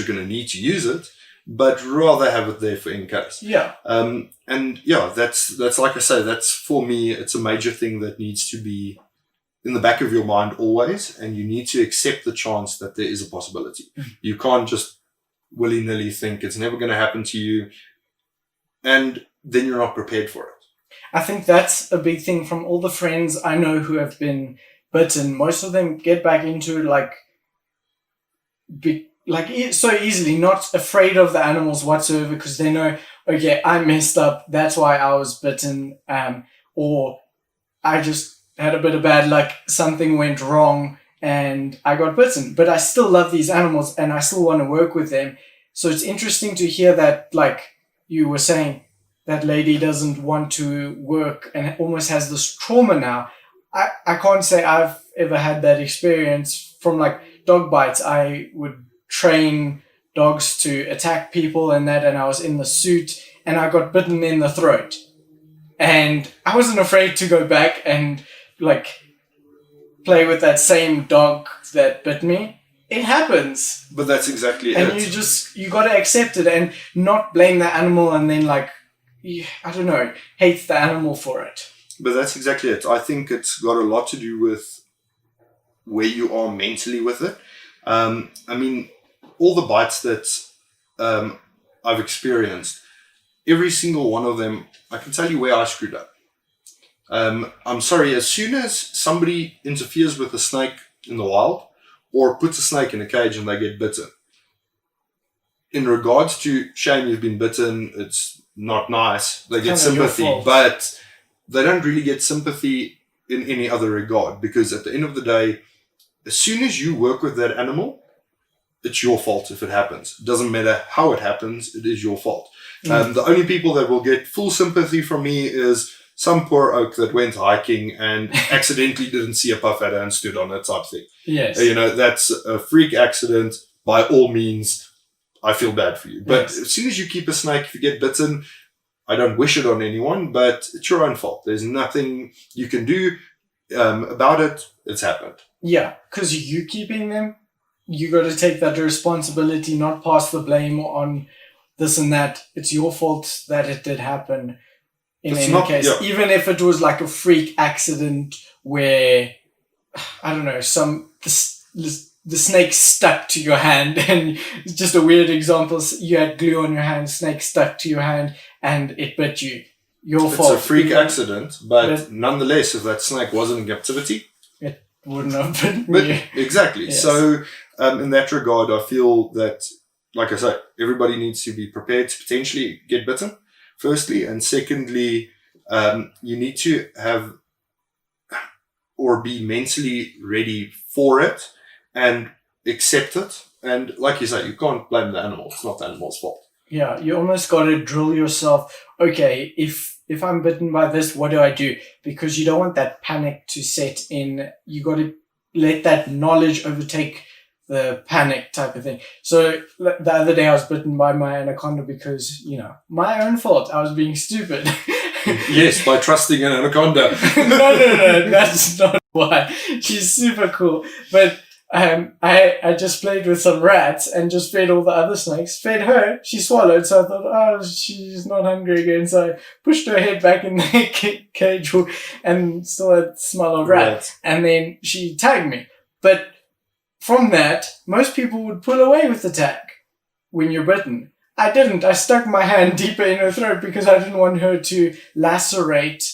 going to need to use it, but rather have it there for in case. Yeah. And yeah, that's like I say, that's for me, it's a major thing that needs to be in the back of your mind always, and you need to accept the chance that there is a possibility. You can't just willy-nilly think it's never going to happen to you, and then you're not prepared for it. I think that's a big thing from all the friends I know who have been bitten. Most of them get back into it so easily, not afraid of the animals whatsoever, because they know, okay, I messed up, that's why I was bitten, or I just had a bit of bad luck, something went wrong and I got bitten. But I still love these animals and I still want to work with them. So it's interesting to hear that, like you were saying, that lady doesn't want to work and almost has this trauma now. I can't say I've ever had that experience from like dog bites. I would train dogs to attack people and that, and I was in the suit and I got bitten in the throat. And I wasn't afraid to go back and like play with that same dog that bit me. It happens. But that's exactly it. And you got to accept it and not blame the animal and then like, I don't know, hate the animal for it. But that's exactly it. I think it's got a lot to do with where you are mentally with it. I mean, all the bites that I've experienced, every single one of them, I can tell you where I screwed up. I'm sorry, as soon as somebody interferes with a snake in the wild or puts a snake in a cage and they get bitten, in regards to shame, you've been bitten, it's not nice, they get sympathy, but they don't really get sympathy in any other regard, because at the end of the day, as soon as you work with that animal, it's your fault if it happens. It doesn't matter how it happens, it is your fault. The only people that will get full sympathy from me is some poor oak that went hiking and accidentally didn't see a puff adder and stood on it type thing. Yes. That's a freak accident. By all means, I feel bad for you. But as soon as you keep a snake, if you get bitten, I don't wish it on anyone, but it's your own fault. There's nothing you can do about it. It's happened. Yeah, because you keeping them, you got to take that responsibility, not pass the blame on this and that. It's your fault that it did happen. In any case, even if it was like a freak accident where, I don't know, the snake stuck to your hand, and it's just a weird example. You had glue on your hand, snake stuck to your hand, and it bit you. Your fault. It's a freak accident, but nonetheless, if that snake wasn't in captivity, it wouldn't have bitten you. Exactly. Yes. So, in that regard, I feel that, like I said, everybody needs to be prepared to potentially get bitten, firstly, and secondly, you need to have or be mentally ready for it and accept it. And like you say, you can't blame the animal. It's not the animal's fault. Yeah, you almost got to drill yourself. Okay, if I'm bitten by this, what do I do? Because you don't want that panic to set in. You got to let that knowledge overtake the panic type of thing. So the other day I was bitten by my anaconda because, my own fault. I was being stupid. Yes, by trusting an anaconda. No, that's not why. She's super cool. But I just played with some rats and just fed all the other snakes. Fed her, she swallowed, so I thought, she's not hungry again. So I pushed her head back in the cage and still had the smell of rat. And then she tagged me. But from that, most people would pull away with the tag when you're bitten. I didn't. I stuck my hand deeper in her throat because I didn't want her to lacerate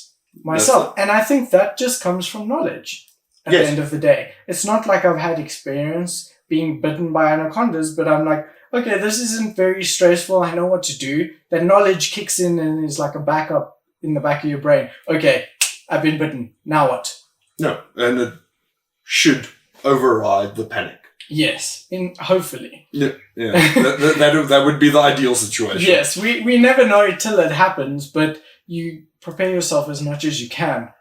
myself. And I think that just comes from knowledge at the end of the day. It's not like I've had experience being bitten by anacondas, but I'm like, okay, this isn't very stressful. I know what to do. That knowledge kicks in and is like a backup in the back of your brain. Okay, I've been bitten. Now what? No, and it should override the panic. Yes, hopefully. Yeah. that would be the ideal situation. Yes, we never know till it happens, but you prepare yourself as much as you can.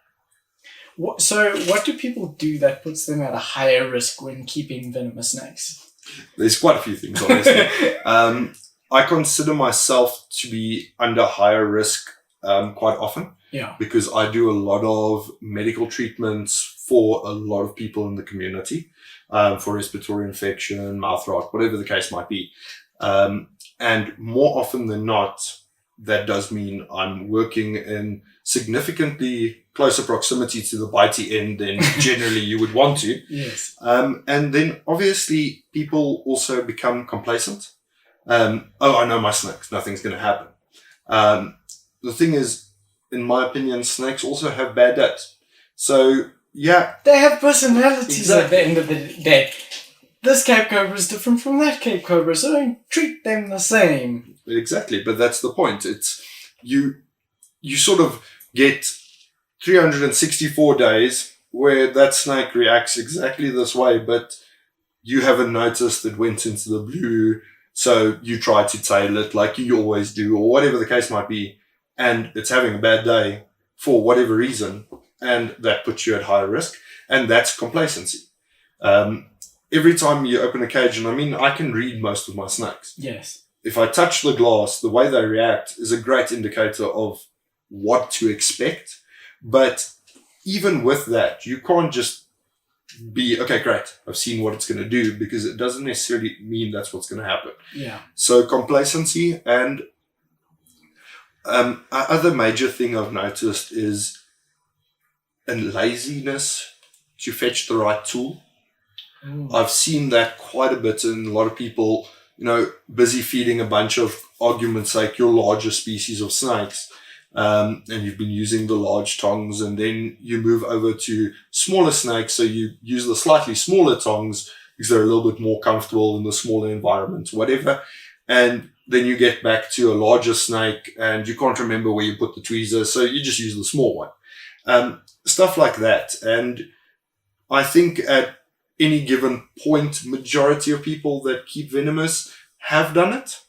So what do people do that puts them at a higher risk when keeping venomous snakes? There's quite a few things, honestly. I consider myself to be under higher risk quite often. Yeah. Because I do a lot of medical treatments for a lot of people in the community, for respiratory infection, mouth rot, whatever the case might be. And more often than not, that does mean I'm working in significantly closer proximity to the bitey end than generally you would want to. Yes. And then obviously people also become complacent. I know my snakes, nothing's going to happen. The thing is, in my opinion, snakes also have bad days. So, yeah. They have personalities at the end of the day. this Cape Cobra is different from that Cape Cobra, so don't treat them the same. Exactly, but that's the point. It's you sort of get 364 days where that snake reacts exactly this way, but you haven't noticed it went into the blue, so you try to tail it like you always do, or whatever the case might be, and it's having a bad day for whatever reason, and that puts you at higher risk, and that's complacency. Every time you open a cage, and I mean, I can read most of my snakes. Yes. If I touch the glass, the way they react is a great indicator of what to expect. But even with that, you can't just be, okay, great, I've seen what it's going to do, because it doesn't necessarily mean that's what's going to happen. Yeah. So complacency, and other major thing I've noticed is a laziness to fetch the right tool. I've seen that quite a bit in a lot of people, busy feeding a bunch of, argument's sake, your larger species of snakes. And you've been using the large tongs, and then you move over to smaller snakes. So you use the slightly smaller tongs because they're a little bit more comfortable in the smaller environment, whatever. And then you get back to a larger snake and you can't remember where you put the tweezers. So you just use the small one. Stuff like that. And I think at any given point, majority of people that keep Venomous have done it.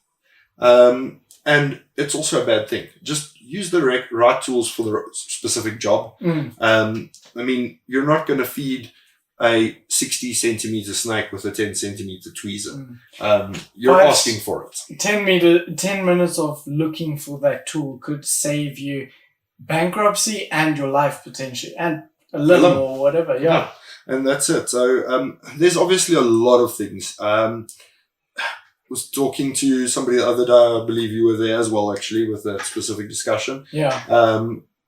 And it's also a bad thing. Just use the right tools for the specific job. I mean, you're not going to feed a 60 centimeter snake with a 10 centimeter tweezer. You're asking for it. 10 minutes of looking for that tool could save you bankruptcy and your life potentially, and a little or whatever. Yeah. And that's it. So there's obviously a lot of things. Was talking to somebody the other day, I believe you were there as well, actually, with that specific discussion. Yeah.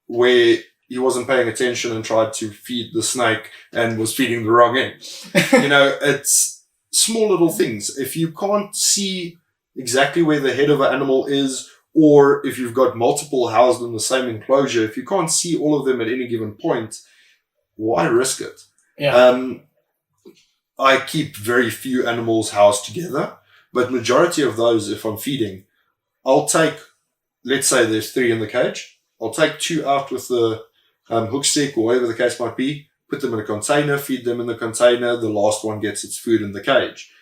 Where he wasn't paying attention and tried to feed the snake and was feeding the wrong end. It's small little things. If you can't see exactly where the head of an animal is, or if you've got multiple housed in the same enclosure, if you can't see all of them at any given point, why risk it? Yeah. I keep very few animals housed together. But majority of those, if I'm feeding, I'll take, let's say there's 3 in the cage. I'll take 2 out with the hook stick or whatever the case might be, put them in a container, feed them in the container. The last one gets its food in the cage.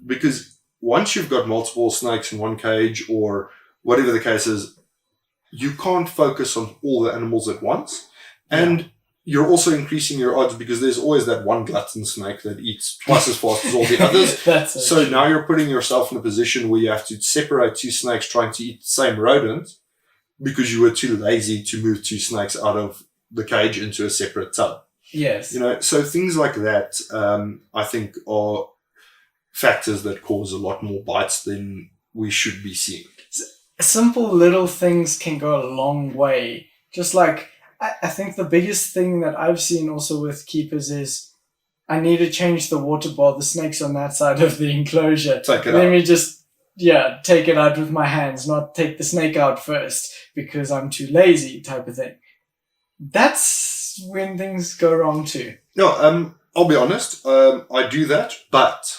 Because once you've got multiple snakes in one cage or whatever the case is, you can't focus on all the animals at once. And you're also increasing your odds because there's always that one glutton snake that eats twice as fast as all the others. So now you're putting yourself in a position where you have to separate 2 snakes trying to eat the same rodent because you were too lazy to move 2 snakes out of the cage into a separate tub. Yes. So things like that, I think are factors that cause a lot more bites than we should be seeing. Simple little things can go a long way. Just like, I think the biggest thing that I've seen also with keepers is I need to change the water bowl. The snake's on that side of the enclosure. Let me just, take it out with my hands, not take the snake out first because I'm too lazy type of thing. That's when things go wrong too. No, I'll be honest. I do that, but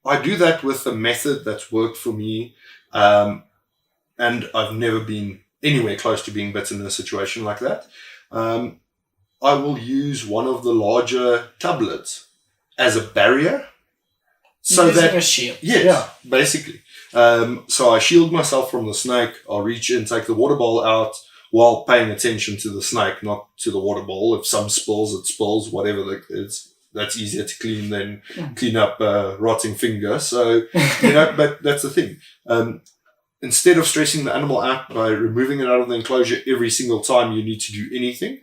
I do that with a method that's worked for me. And I've never been anywhere close to being bitten in a situation like that. I will use one of the larger tablets as a barrier. So using a shield. Yes, basically. So I shield myself from the snake. I'll reach in, take the water bowl out while paying attention to the snake, not to the water bowl. If some spills, it spills, whatever that's easier to clean than clean up a rotting finger. So, but that's the thing. Instead of stressing the animal out by removing it out of the enclosure every single time you need to do anything,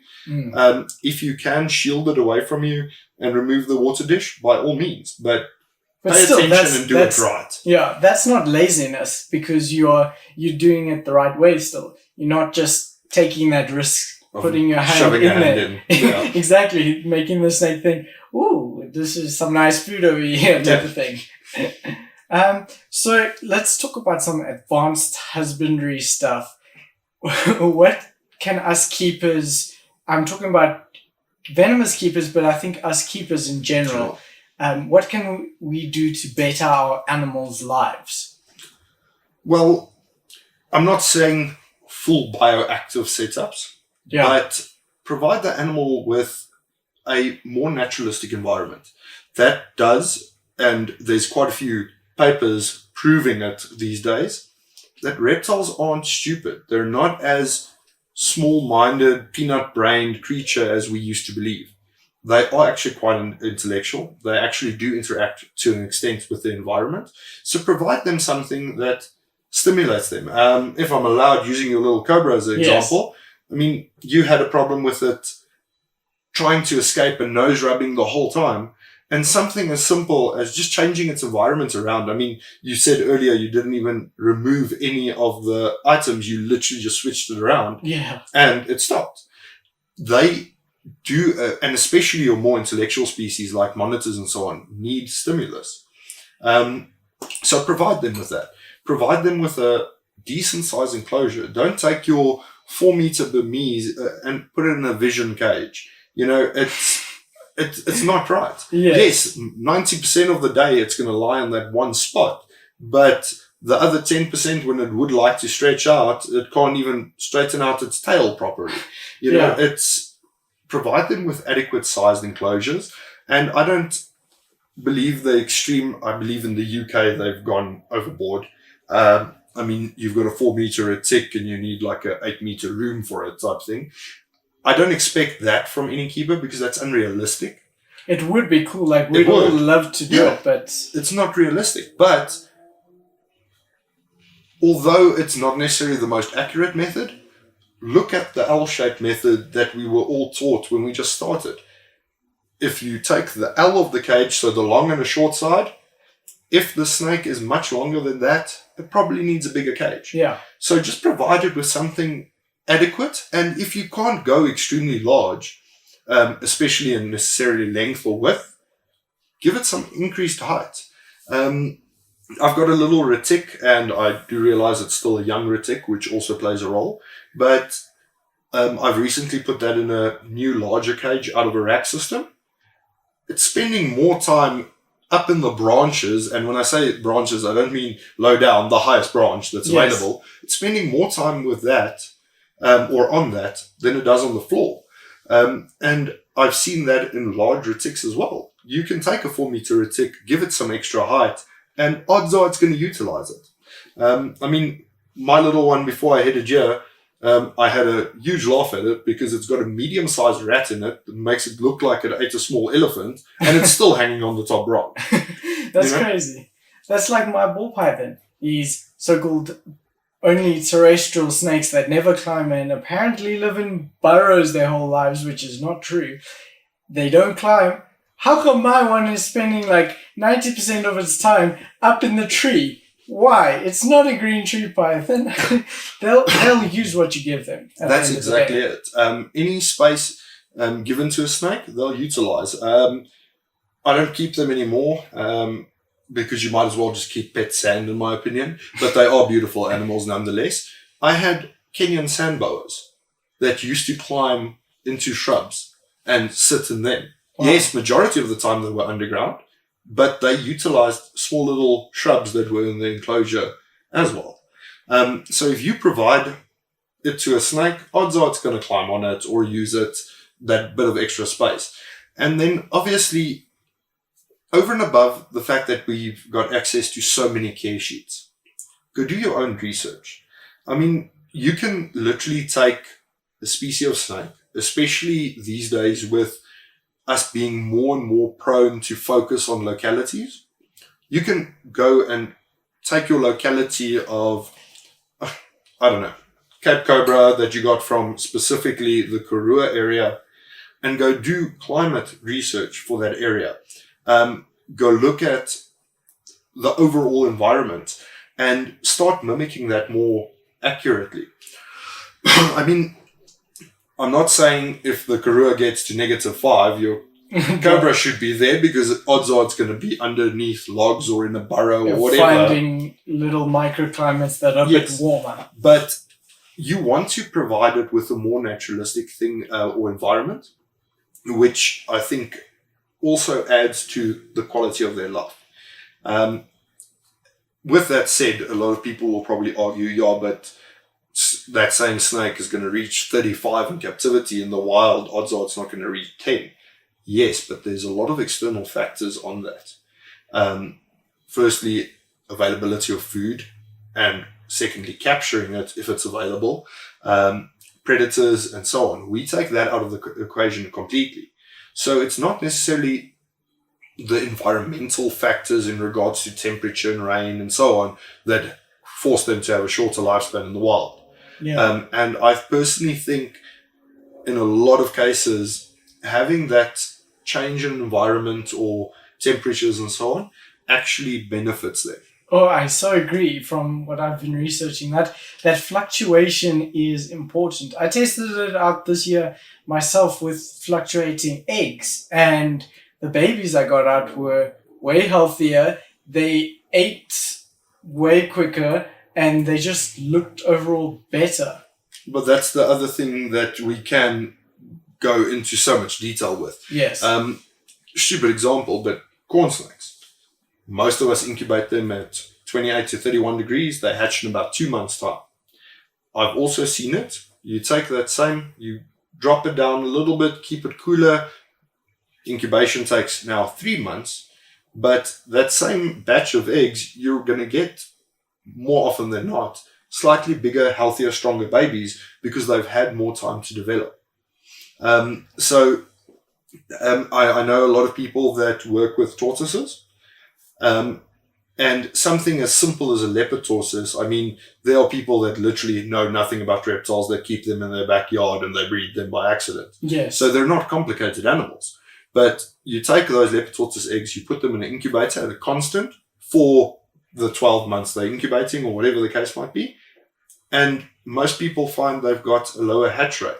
if you can shield it away from you and remove the water dish, by all means. But pay attention and do it right. Yeah, that's not laziness because you're doing it the right way still. You're not just taking that risk, putting your hand in there. Yeah. Exactly, making the snake think, ooh, this is some nice food over here type of thing. So let's talk about some advanced husbandry stuff. What can us keepers, I'm talking about venomous keepers, but I think us keepers in general, What can we do to better our animals' lives? Well, I'm not saying full bioactive setups, but provide the animal with a more naturalistic environment. That does, and there's quite a few papers proving it these days, that reptiles aren't stupid. They're not as small-minded, peanut-brained creature as we used to believe. They are actually quite intellectual. They actually do interact to an extent with the environment. So provide them something that stimulates them. If I'm allowed using your little cobra as an example, I mean, you had a problem with it trying to escape and nose rubbing the whole time. And something as simple as just changing its environment around. I mean, you said earlier you didn't even remove any of the items. You literally just switched it around. Yeah. And it stopped. They do, and especially your more intellectual species like monitors and so on, need stimulus. So provide them with that. Provide them with a decent size enclosure. Don't take your 4-meter Burmese and put it in a vision cage. You know, it's not right. Yes, 90% of the day it's going to lie on that one spot, but the other 10% when it would like to stretch out, it can't even straighten out its tail properly. You know, it's provide them with adequate sized enclosures. And I don't believe the extreme. I believe in the UK they've gone overboard. I mean, you've got a 4-meter a tick and you need like a 8-meter room for it type thing. I don't expect that from any keeper because that's unrealistic. It would be cool. Like, we'd all love to do it, but it's not realistic. But although it's not necessarily the most accurate method, look at the L-shaped method that we were all taught when we just started. If you take the L of the cage, so the long and the short side, if the snake is much longer than that, it probably needs a bigger cage. Yeah. So just provide it with something adequate. And if you can't go extremely large, especially in necessarily length or width, give it some increased height. I've got a little retic, and I do realize it's still a young retic, which also plays a role. But I've recently put that in a new larger cage out of a rack system. It's spending more time up in the branches, and when I say branches, I don't mean low down, the highest branch that's available. It's spending more time with that, or on that, than it does on the floor. And I've seen that in large retics as well. You can take a 4-meter retic, give it some extra height, and odds are it's going to utilize it. I mean, my little one, before I headed here, I had a huge laugh at it because it's got a medium-sized rat in it that makes it look like it ate a small elephant, and it's still hanging on the top rock. That's crazy. That's like my ball python. These so-called only terrestrial snakes that never climb and apparently live in burrows their whole lives, which is not true. They don't climb. How come my one is spending like 90% of its time up in the tree? Why? It's not a green tree python. they'll use what you give them. That's exactly it. Any space given to a snake, they'll utilize. I don't keep them anymore because you might as well just keep pet sand, in my opinion. But they are beautiful animals nonetheless. I had Kenyan sand boas that used to climb into shrubs and sit in them. Wow. Yes, majority of the time they were underground, but they utilized small little shrubs that were in the enclosure as well. So if you provide it to a snake, odds are it's going to climb on it or use it, that bit of extra space. And then obviously, over and above the fact that we've got access to so many care sheets, go do your own research. I mean, you can literally take a species of snake, especially these days with us being more and more prone to focus on localities. You can go and take your locality of, I don't know, Cape Cobra that you got from specifically the Karua area and go do climate research for that area. Go look at the overall environment and start mimicking that more accurately. I mean, I'm not saying if the Karua gets to -5, your Cobra should be there because odds are it's going to be underneath logs or in a burrow or whatever. Finding little microclimates that are a bit warmer. But you want to provide it with a more naturalistic thing or environment, which I think also adds to the quality of their life. With that said, a lot of people will probably argue, yeah, but that same snake is going to reach 35 in captivity. In the wild, odds are it's not going to reach 10. Yes, but there's a lot of external factors on that. Firstly, availability of food, and secondly, capturing it if it's available, predators, and so on. We take that out of the equation completely. So it's not necessarily the environmental factors in regards to temperature and rain and so on that force them to have a shorter lifespan in the wild. Yeah. And I personally think in a lot of cases, having that change in environment or temperatures and so on actually benefits them. Oh, I so agree. From what I've been researching, that fluctuation is important. I tested it out this year myself with fluctuating eggs, and the babies I got out were way healthier. They ate way quicker, and they just looked overall better. But that's the other thing that we can go into so much detail with. Yes. Stupid example, but corn snakes. Most of us incubate them at 28 to 31 degrees. They hatch in about 2 months' time. I've also seen it. You take that same, you drop it down a little bit, keep it cooler. Incubation takes now 3 months. But that same batch of eggs, you're going to get, more often than not, slightly bigger, healthier, stronger babies because they've had more time to develop. I know a lot of people that work with tortoises. And something as simple as a leopard tortoise, I mean, there are people that literally know nothing about reptiles that keep them in their backyard and they breed them by accident. Yes. So they're not complicated animals. But you take those leopard tortoise eggs, you put them in an incubator at a constant for the 12 months they're incubating or whatever the case might be. And most people find they've got a lower hatch rate.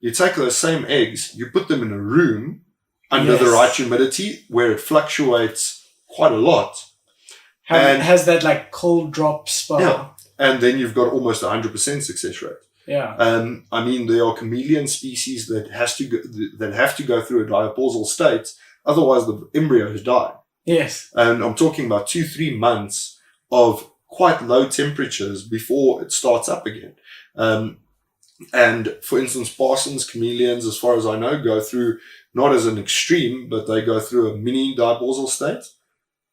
You take those same eggs, you put them in a room under the right humidity where it fluctuates quite a lot. And has that like cold drop spell. Yeah. And then you've got almost 100% success rate. Yeah. I mean, there are chameleon species that have to go through a diapausal state, otherwise the embryos die. Yes. And I'm talking about 2-3 months of quite low temperatures before it starts up again. And for instance, parsons, chameleons, as far as I know, go through not as an extreme, but they go through a mini diapausal state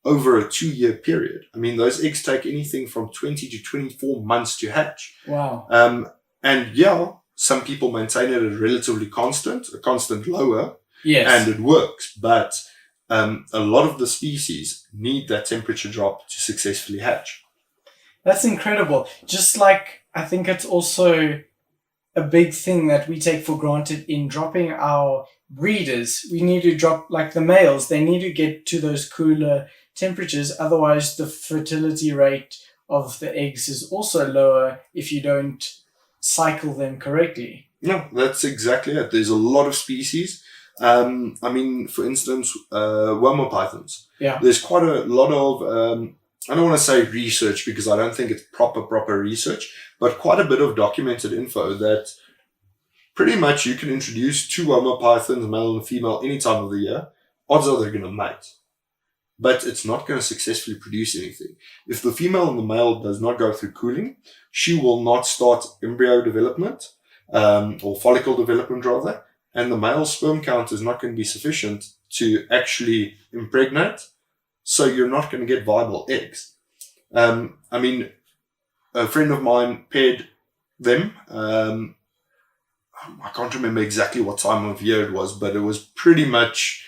over a 2-year period. I mean, those eggs take anything from 20 to 24 months to hatch. Wow. And yeah, some people maintain it at relatively a constant lower. Yes. And it works. But a lot of the species need that temperature drop to successfully hatch. That's incredible. Just like, I think it's also a big thing that we take for granted in dropping our breeders. We need to drop, like the males, they need to get to those cooler temperatures. Otherwise, the fertility rate of the eggs is also lower if you don't cycle them correctly. No, that's exactly it. There's a lot of species. I mean, for instance, wormer pythons. Yeah. There's quite a lot of, I don't want to say research because I don't think it's proper research, but quite a bit of documented info that pretty much you can introduce 2 wormer pythons, male and female, any time of the year. Odds are they're going to mate. But it's not going to successfully produce anything. If the female and the male does not go through cooling, she will not start embryo development, or follicle development rather, and the male sperm count is not going to be sufficient to actually impregnate, so you're not going to get viable eggs. I mean, a friend of mine paired them. I can't remember exactly what time of year it was, but it was pretty much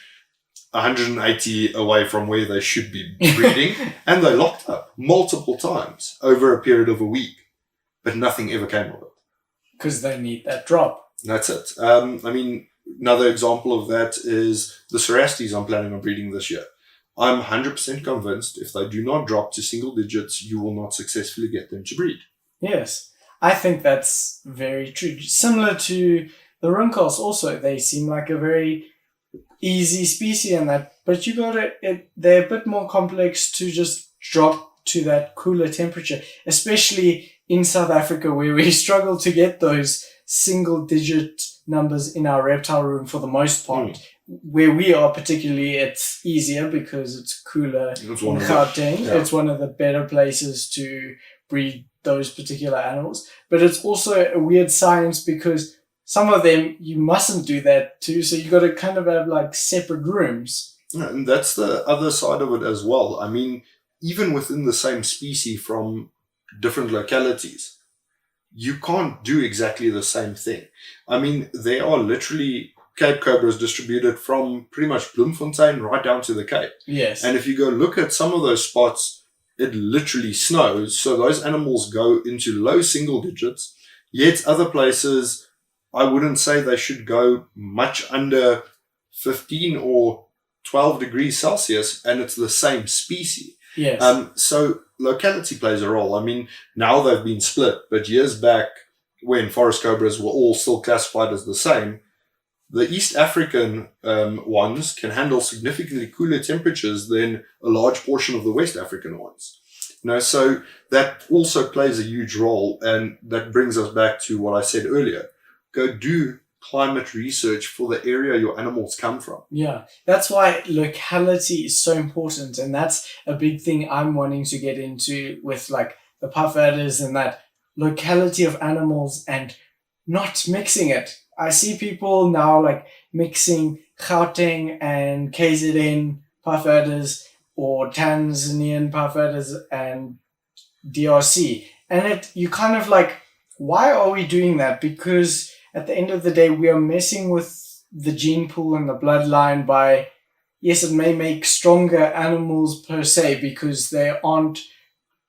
180 away from where they should be breeding, and they locked up multiple times over a period of a week, but nothing ever came of it. Because they need that drop. That's it. I mean, another example of that is the Terrestrials I'm planning on breeding this year. I'm 100% convinced if they do not drop to single digits, you will not successfully get them to breed. Yes, I think that's very true. Similar to the Runkels also, they seem like a very easy species in that, but they're a bit more complex to just drop to that cooler temperature, especially in South Africa where we struggle to get those single digit numbers in our reptile room for the most part. where we are particularly, it's easier because it's cooler in Gauteng. Yeah. It's one of the better places to breed those particular animals. But it's also a weird science because some of them you mustn't do that too. So you got to kind of have like separate rooms. Yeah, and that's the other side of it as well. I mean, even within the same species from different localities, you can't do exactly the same thing. I mean, there are literally Cape cobras distributed from pretty much Bloemfontein right down to the Cape. Yes. And if you go look at some of those spots, it literally snows. So those animals go into low single digits. Yet other places, I wouldn't say they should go much under 15 or 12 degrees Celsius, and it's the same species. Yes. So locality plays a role. I mean, now they've been split, but years back when forest cobras were all still classified as the same, the East African ones can handle significantly cooler temperatures than a large portion of the West African ones. So that also plays a huge role, and that brings us back to what I said earlier. Go do climate research for the area your animals come from. Yeah, that's why locality is so important, and that's a big thing I'm wanting to get into with like the puff adders and that locality of animals and not mixing it. I see people now like mixing Gauteng and KZN puff adders or Tanzanian puff adders and DRC, and you kind of like, why are we doing that? Because at the end of the day, we are messing with the gene pool and the bloodline by, yes, it may make stronger animals per se because they aren't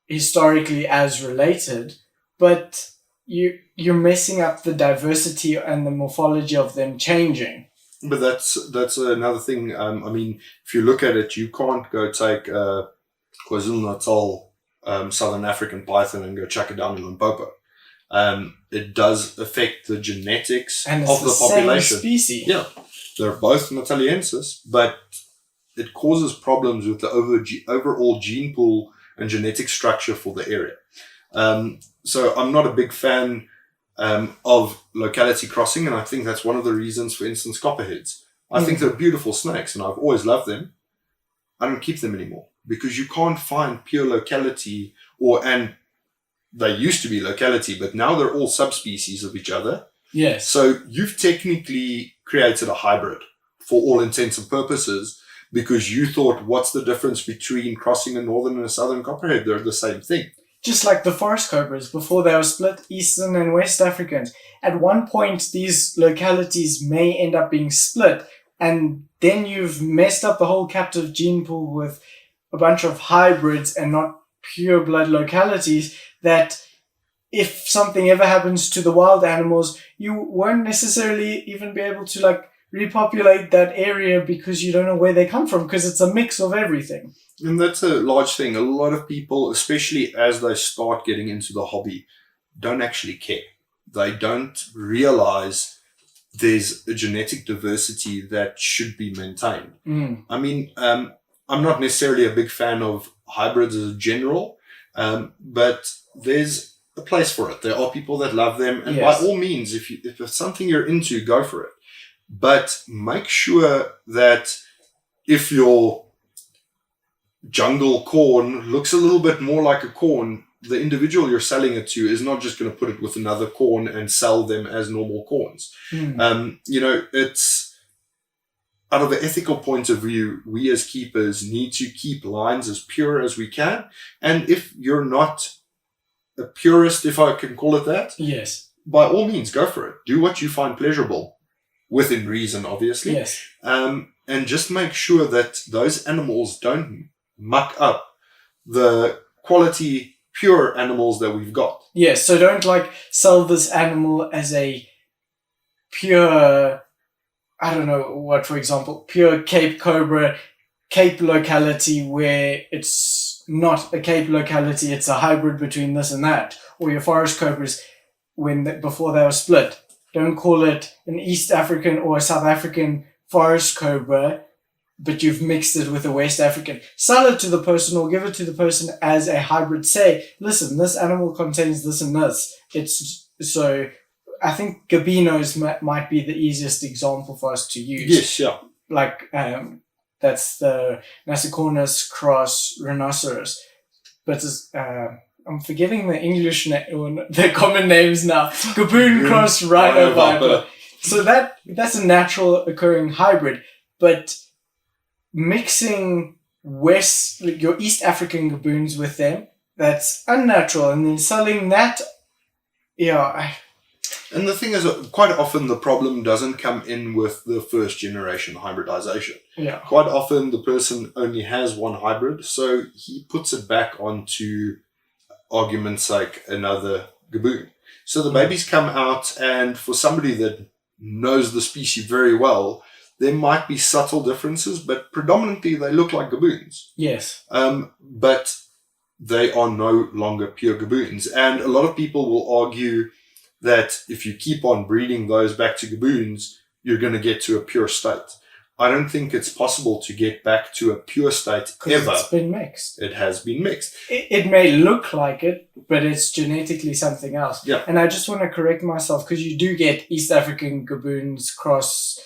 historically as related, but you're messing up the diversity and the morphology of them changing. But that's another thing. I mean, if you look at it, you can't go take KwaZulu-Natal Southern African python and go chuck it down in Limpopo. It does affect the genetics and of the population. Same species. Yeah, they're both Nataliensis, but it causes problems with the overall gene pool and genetic structure for the area. So I'm not a big fan of locality crossing, and I think that's one of the reasons, for instance, copperheads. I think they're beautiful snakes, and I've always loved them. I don't keep them anymore because you can't find pure locality, and they used to be locality, but now they're all subspecies of each other. Yes. So you've technically created a hybrid for all intents and purposes because you thought, what's the difference between crossing a northern and a southern copperhead? They're the same thing. Just like the forest cobras, before they were split, Eastern and West Africans. At one point, these localities may end up being split, and then you've messed up the whole captive gene pool with a bunch of hybrids and not pure blood localities that if something ever happens to the wild animals, you won't necessarily even be able to like repopulate that area because you don't know where they come from because it's a mix of everything. And that's a large thing. A lot of people, especially as they start getting into the hobby, don't actually care. They don't realize there's a genetic diversity that should be maintained. I mean, I'm not necessarily a big fan of hybrids as a general, but there's a place for it. There are people that love them, and by all means, if it's something you're into, go for it. But make sure that if your jungle corn looks a little bit more like a corn, the individual you're selling it to is not just going to put it with another corn and sell them as normal corns. It's out of an ethical point of view, we as keepers need to keep lines as pure as we can. And if you're not a purist, if I can call it that, yes, by all means, go for it. Do what you find pleasurable, within reason, obviously. Yes. And just make sure that those animals don't muck up the quality, pure animals that we've got. Yes, so don't like sell this animal as a pure, I don't know what, for example, pure Cape Cobra, Cape locality where it's not a Cape locality, it's a hybrid between this and that. Or your forest cobras before they were split. Don't call it an East African or a South African forest cobra, but you've mixed it with a West African. Sell it to the person or give it to the person as a hybrid. Say, listen, this animal contains this and this. So I think Gabinos might be the easiest example for us to use. Yes, yeah. that's the Nasicornus cross rhinoceros. But I'm forgetting the English the common names now. Gaboon cross rhino viper. So that's a natural occurring hybrid, but mixing your East African gaboons with them, that's unnatural, and then selling that, And the thing is, quite often the problem doesn't come in with the first generation hybridization. Yeah. Quite often the person only has one hybrid, so he puts it back onto, argument's sake, another gaboon. So the babies come out, and for somebody that knows the species very well, there might be subtle differences, but predominantly they look like gaboons. Yes. But they are no longer pure gaboons. And a lot of people will argue that if you keep on breeding those back to gaboons, you're going to get to a pure state. I don't think it's possible to get back to a pure state ever. It's been mixed. It has been mixed. It may look like it, but it's genetically something else. Yeah. And I just want to correct myself, because you do get East African gaboons cross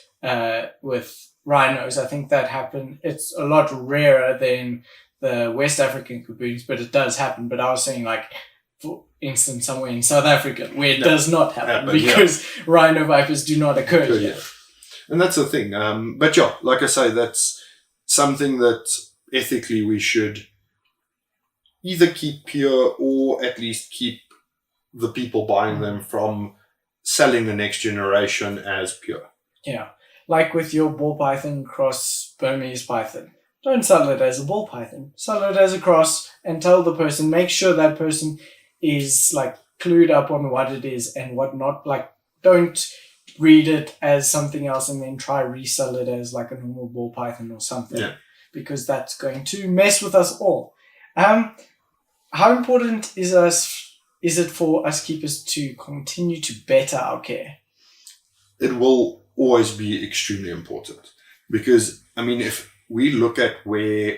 with rhinos. I think that happened. It's a lot rarer than the West African gaboons, but it does happen. But I was saying, like, for instance, somewhere in South Africa where it does not happen because rhino vipers do not occur here. Yeah. And that's the thing. But yeah, like I say, that's something that ethically we should either keep pure or at least keep the people buying them from selling the next generation as pure. Yeah. Like with your ball python cross Burmese python. Don't sell it as a ball python. Sell it as a cross and tell the person, make sure that person is like clued up on what it is and what not. Like, don't breed it as something else and then try resell it as like a normal ball python or something, because that's going to mess with us all. How important is it for us keepers to continue to better our care? It will always be extremely important, because I mean, if we look at where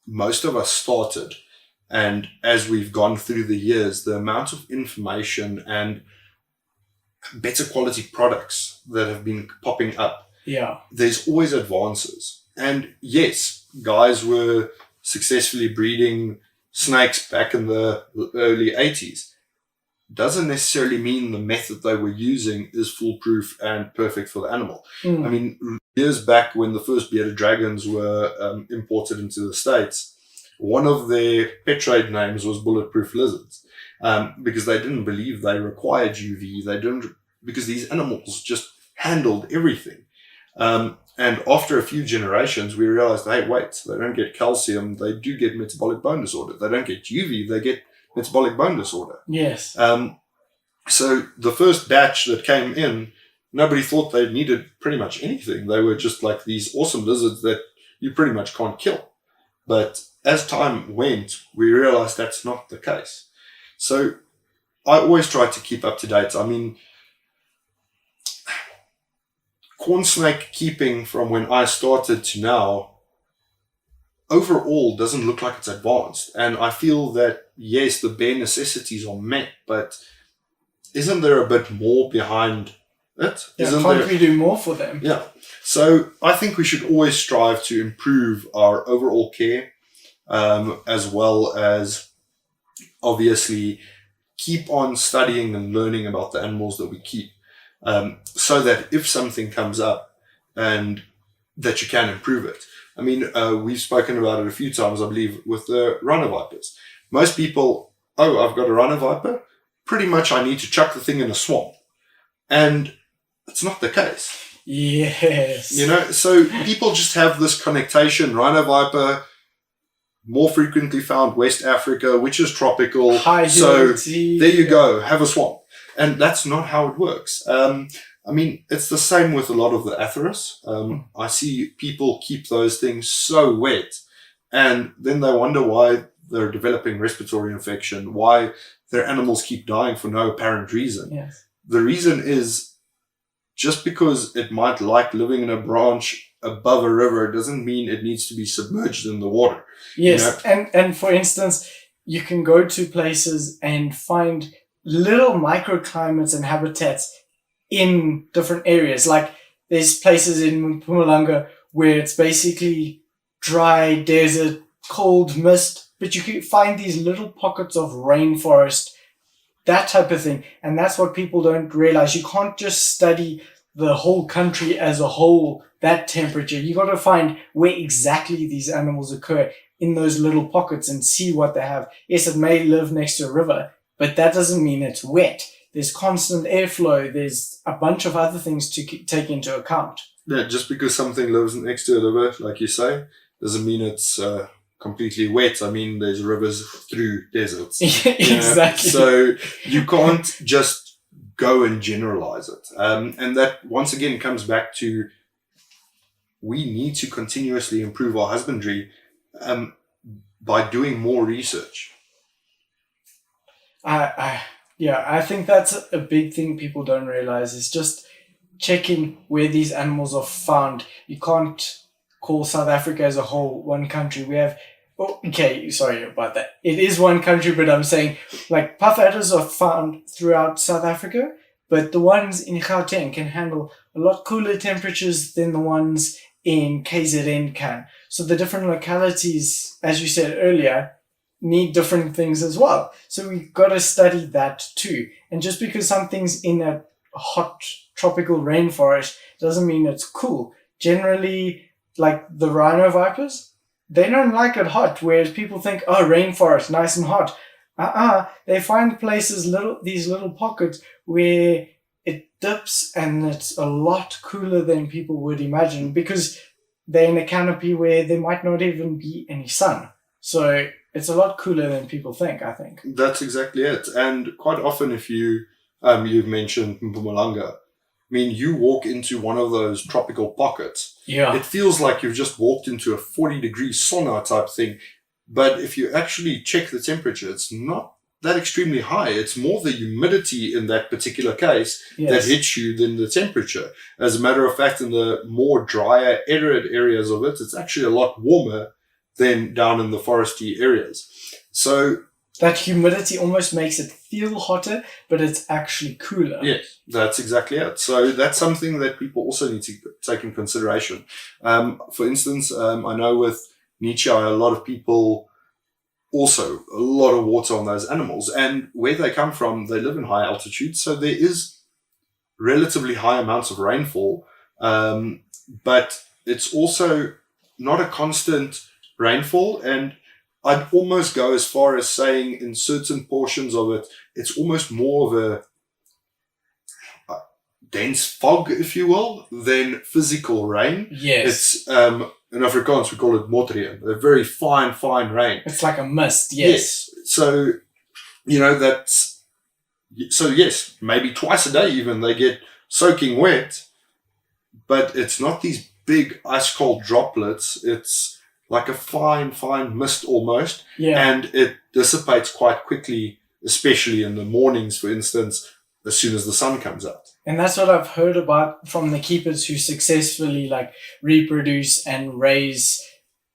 most of us started, and as we've gone through the years, the amount of information and better quality products that have been popping up. Yeah. There's always advances. And yes, guys were successfully breeding snakes back in the early 80s. Doesn't necessarily mean the method they were using is foolproof and perfect for the animal. I mean, years back when the first bearded dragons were imported into the States, one of their pet trade names was bulletproof lizards. Because they didn't believe they required UV. Because these animals just handled everything. And after a few generations, we realized, hey, wait, they don't get calcium. They do get metabolic bone disorder. They don't get UV. They get metabolic bone disorder. Yes. So the first batch that came in, nobody thought they needed pretty much anything. They were just like these awesome lizards that you pretty much can't kill. But as time went, we realized that's not the case. So I always try to keep up to date. I mean, corn snake keeping from when I started to now, overall doesn't look like it's advanced. And I feel that, yes, the bare necessities are met, but isn't there a bit more behind it? Can't we do more for them? Yeah. So I think we should always strive to improve our overall care, as well as obviously keep on studying and learning about the animals that we keep, so that if something comes up and that you can improve it. I mean, we've spoken about it a few times, I believe, with the rhino vipers. Most people, I've got a rhino viper, pretty much I need to chuck the thing in a swamp. And it's not the case. Yes. You know, so people just have this connotation, rhino viper, more frequently found West Africa, which is tropical. High humidity. So there you go, have a swamp. And that's not how it works. I mean, it's the same with a lot of the Atheris. I see people keep those things so wet, and then they wonder why they're developing respiratory infection, why their animals keep dying for no apparent reason. Yes. The reason is just because it might like living in a branch above a river doesn't mean it needs to be submerged in the water. Yes, you know? and for instance, you can go to places and find little microclimates and habitats in different areas. Like there's places in Mpumalanga where it's basically dry, desert, cold, mist, but you can find these little pockets of rainforest, that type of thing. And that's what people don't realize. You can't just study the whole country as a whole, that temperature. You got to find where exactly these animals occur in those little pockets and see what they have. Yes, it may live next to a river, but that doesn't mean it's wet. There's constant airflow. There's a bunch of other things to take into account. Yeah, just because something lives next to a river, like you say, doesn't mean it's completely wet. I mean, there's rivers through deserts. Exactly. So you can't just go and generalize it. And that, once again, comes back to we need to continuously improve our husbandry by doing more research. I think that's a big thing people don't realize is just checking where these animals are found. You can't call South Africa as a whole one country. We have, sorry about that. It is one country, but I'm saying like puff adders are found throughout South Africa, but the ones in Gauteng can handle a lot cooler temperatures than the ones in KZN can. So the different localities, as you said earlier, need different things as well. So we've got to study that too. And just because something's in a hot tropical rainforest doesn't mean it's cool. Generally, like the rhino vipers, they don't like it hot, whereas people think, oh, rainforest, nice and hot. They find places, these little pockets where it dips and it's a lot cooler than people would imagine because they're in a canopy where there might not even be any sun. So it's a lot cooler than people think, I think. That's exactly it. And quite often if you've mentioned Mpumalanga, I mean, you walk into one of those tropical pockets. Yeah. It feels like you've just walked into a 40-degree sauna type thing. But if you actually check the temperature, it's not that extremely high. It's more the humidity in that particular case that hits you than the temperature. As a matter of fact, in the more drier, arid areas of it, it's actually a lot warmer than down in the foresty areas. So that humidity almost makes it feel hotter, but it's actually cooler. Yes, that's exactly it. So that's something that people also need to take in consideration. For instance, I know with Nietzsche, a lot of people also a lot of water on those animals, and where they come from, they live in high altitude, so there is relatively high amounts of rainfall, but it's also not a constant rainfall, and I'd almost go as far as saying in certain portions of it, it's almost more of a dense fog, if you will, than physical rain. Yes. It's in Afrikaans we call it motreën, a very fine rain. It's like a mist. Yes. So yes, maybe twice a day even they get soaking wet, but it's not these big ice cold droplets. It's like a fine mist almost. Yeah. And it dissipates quite quickly, especially in the mornings, for instance, as soon as the sun comes out. And that's what I've heard about from the keepers who successfully like reproduce and raise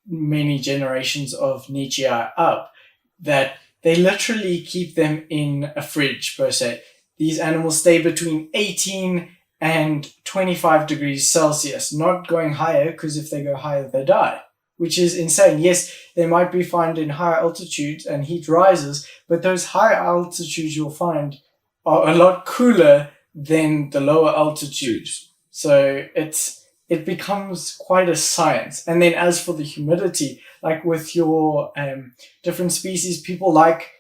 many generations of Nietzsche up, that they literally keep them in a fridge per se. These animals stay between 18 and 25 degrees Celsius, not going higher, because if they go higher, they die, which is insane. Yes, they might be found in higher altitudes and heat rises, but those higher altitudes you'll find are a lot cooler than the lower altitudes. So it becomes quite a science. And then as for the humidity, like with your different species, people like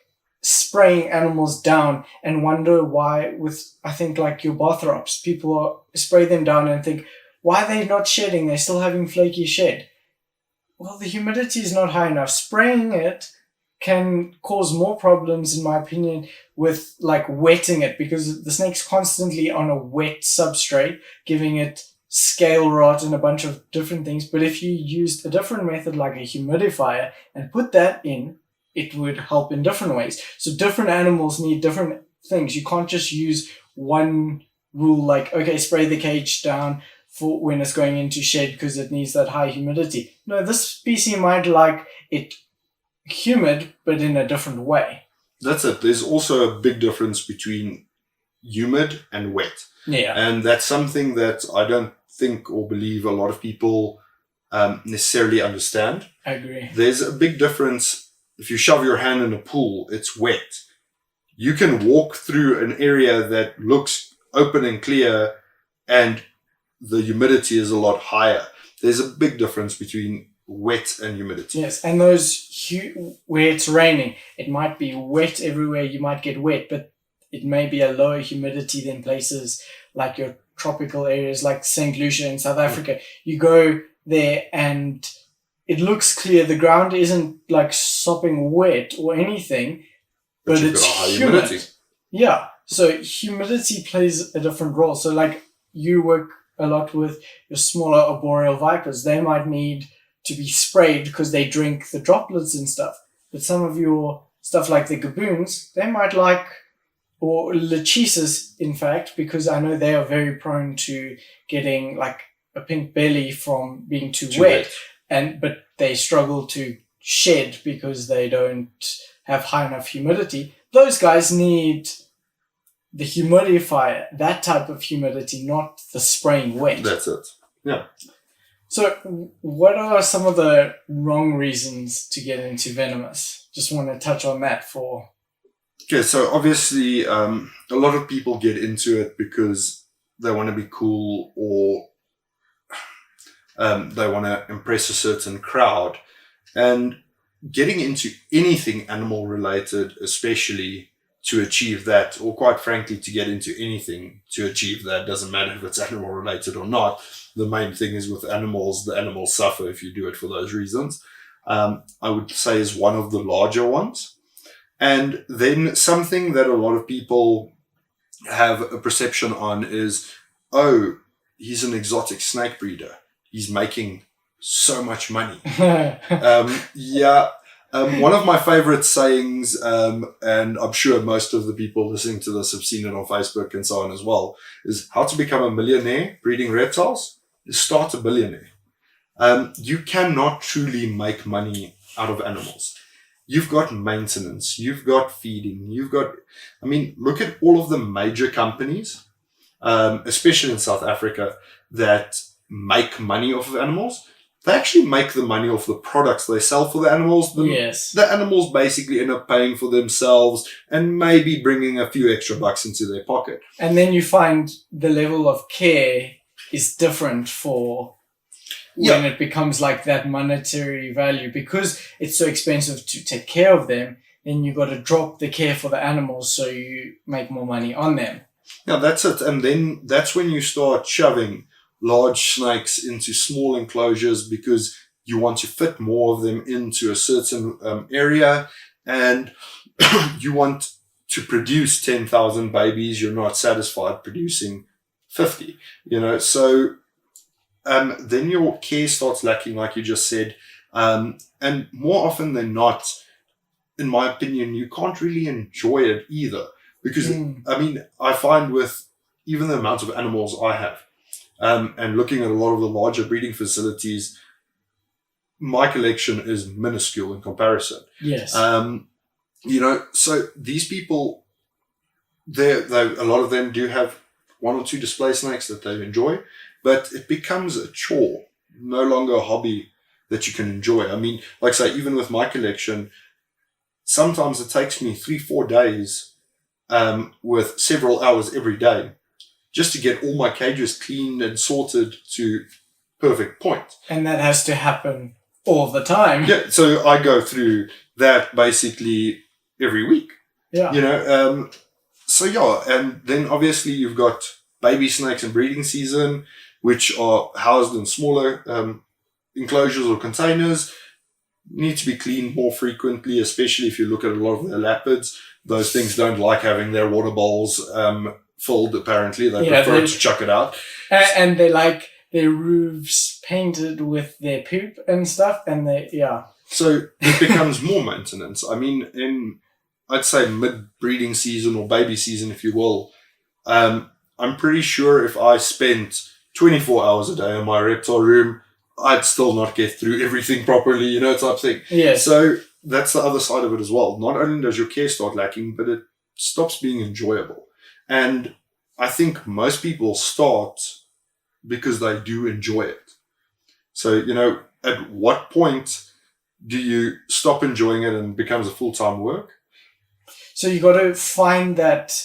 spraying animals down and wonder why with, I think like your Bothrops, people spray them down and think, why are they not shedding? They're still having flaky shed. Well, the humidity is not high enough. Spraying it can cause more problems, in my opinion, with like wetting it, because the snake's constantly on a wet substrate, giving it scale rot and a bunch of different things. But if you used a different method like a humidifier and put that in, it would help in different ways. So different animals need different things. You can't just use one rule like, okay, spray the cage down for when it's going into shed because it needs that high humidity. No, this species might like it humid, but in a different way. That's it. There's also a big difference between humid and wet. Yeah. And that's something that I don't think or believe a lot of people necessarily understand. I agree. There's a big difference. If you shove your hand in a pool, it's wet. You can walk through an area that looks open and clear, and the humidity is a lot higher. There's a big difference between wet and humidity. Yes, and those where it's raining, it might be wet everywhere. You might get wet, but it may be a lower humidity than places like your tropical areas, like St. Lucia in South Africa. You go there and it looks clear. The ground isn't like sopping wet or anything, but you've it's got a high humid. humidity. Yeah, so humidity plays a different role. So like you work a lot with your smaller arboreal vipers. They might need to be sprayed because they drink the droplets and stuff. But some of your stuff like the gaboons, they might like, or lechises, in fact, because I know they are very prone to getting like a pink belly from being too wet. But they struggle to shed because they don't have high enough humidity. Those guys need the humidifier, that type of humidity, not the spraying wet. That's it. Yeah. So what are some of the wrong reasons to get into Venomous? Just want to touch on that for... Okay, so obviously a lot of people get into it because they want to be cool, or they want to impress a certain crowd. And getting into anything animal related, especially to achieve that, or quite frankly, to get into anything to achieve that, doesn't matter if it's animal related or not. The main thing is with animals, the animals suffer if you do it for those reasons. I would say is one of the larger ones. And then something that a lot of people have a perception on is, oh, he's an exotic snake breeder. He's making so much money. One of my favorite sayings, and I'm sure most of the people listening to this have seen it on Facebook and so on as well, is how to become a millionaire breeding reptiles is start a billionaire. You cannot truly make money out of animals. You've got maintenance, you've got feeding, look at all of the major companies, especially in South Africa, that make money off of animals. They actually make the money off the products they sell for the animals. The animals basically end up paying for themselves and maybe bringing a few extra bucks into their pocket. And then you find the level of care is different for when it becomes like that monetary value, because it's so expensive to take care of them. Then you got to drop the care for the animals so you make more money on them. Yeah, that's it. And then that's when you start shoving large snakes into small enclosures because you want to fit more of them into a certain area, and you want to produce 10,000 babies. You're not satisfied producing 50, so then your care starts lacking, like you just said. And more often than not, in my opinion, you can't really enjoy it either. Because, I find with even the amount of animals I have, and looking at a lot of the larger breeding facilities, my collection is minuscule in comparison. Yes. So these people, a lot of them do have one or two display snakes that they enjoy, but it becomes a chore, no longer a hobby that you can enjoy. Like I say, even with my collection, sometimes it takes me 3-4 days with several hours every day just to get all my cages cleaned and sorted to perfect point. And that has to happen all the time. Yeah, so I go through that basically every week. Yeah. And then obviously you've got baby snakes in breeding season, which are housed in smaller enclosures or containers, need to be cleaned more frequently, especially if you look at a lot of the leopards. Those things don't like having their water bowls filled, apparently. They prefer to chuck it out. And they like their roofs painted with their poop and stuff. So it becomes more maintenance. In, I'd say, mid-breeding season or baby season, if you will, I'm pretty sure if I spent 24 hours a day in my reptile room, I'd still not get through everything properly, type thing. Yes. So that's the other side of it as well. Not only does your care start lacking, but it stops being enjoyable. And I think most people start because they do enjoy it. So, at what point do you stop enjoying it and it becomes a full-time work? So you got to find that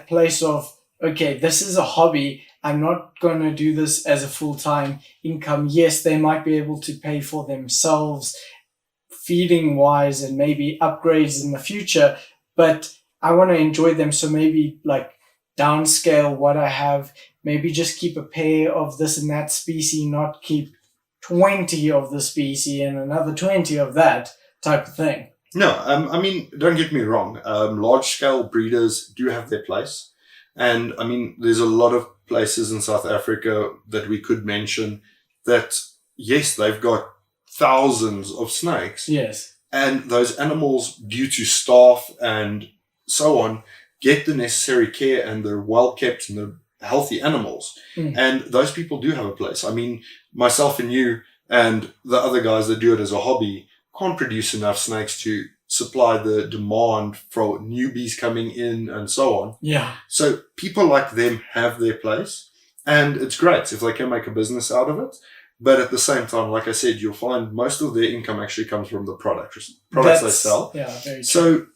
place of, okay, this is a hobby. I'm not going to do this as a full-time income. Yes, they might be able to pay for themselves feeding wise and maybe upgrades in the future, but I want to enjoy them. So maybe like downscale what I have, maybe just keep a pair of this and that species, not keep 20 of the species and another 20 of that type of thing. No, I mean, don't get me wrong. Large-scale breeders do have their place. And, I mean, there's a lot of places in South Africa that we could mention that, yes, they've got thousands of snakes. Yes. And those animals, due to staff and so on, get the necessary care and they're well-kept and they're healthy animals. And those people do have a place. I mean, myself and you and the other guys that do it as a hobby can't produce enough snakes to supply the demand for newbies coming in and so on. Yeah. So people like them have their place, and it's great if they can make a business out of it. But at the same time, like I said, you'll find most of their income actually comes from the products they sell. Yeah, very true. So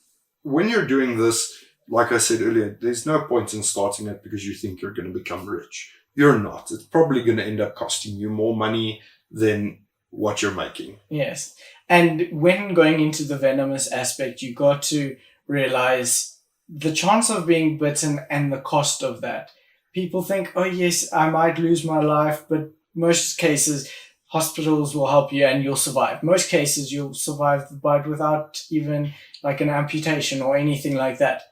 when you're doing this, like I said earlier, there's no point in starting it because you think you're going to become rich. You're not. It's probably going to end up costing you more money than what you're making. Yes. And when going into the venomous aspect, you got to realize the chance of being bitten and the cost of that. People think, oh yes, I might lose my life, but most cases, hospitals will help you and you'll survive. Most cases, you'll survive the bite without even like an amputation or anything like that.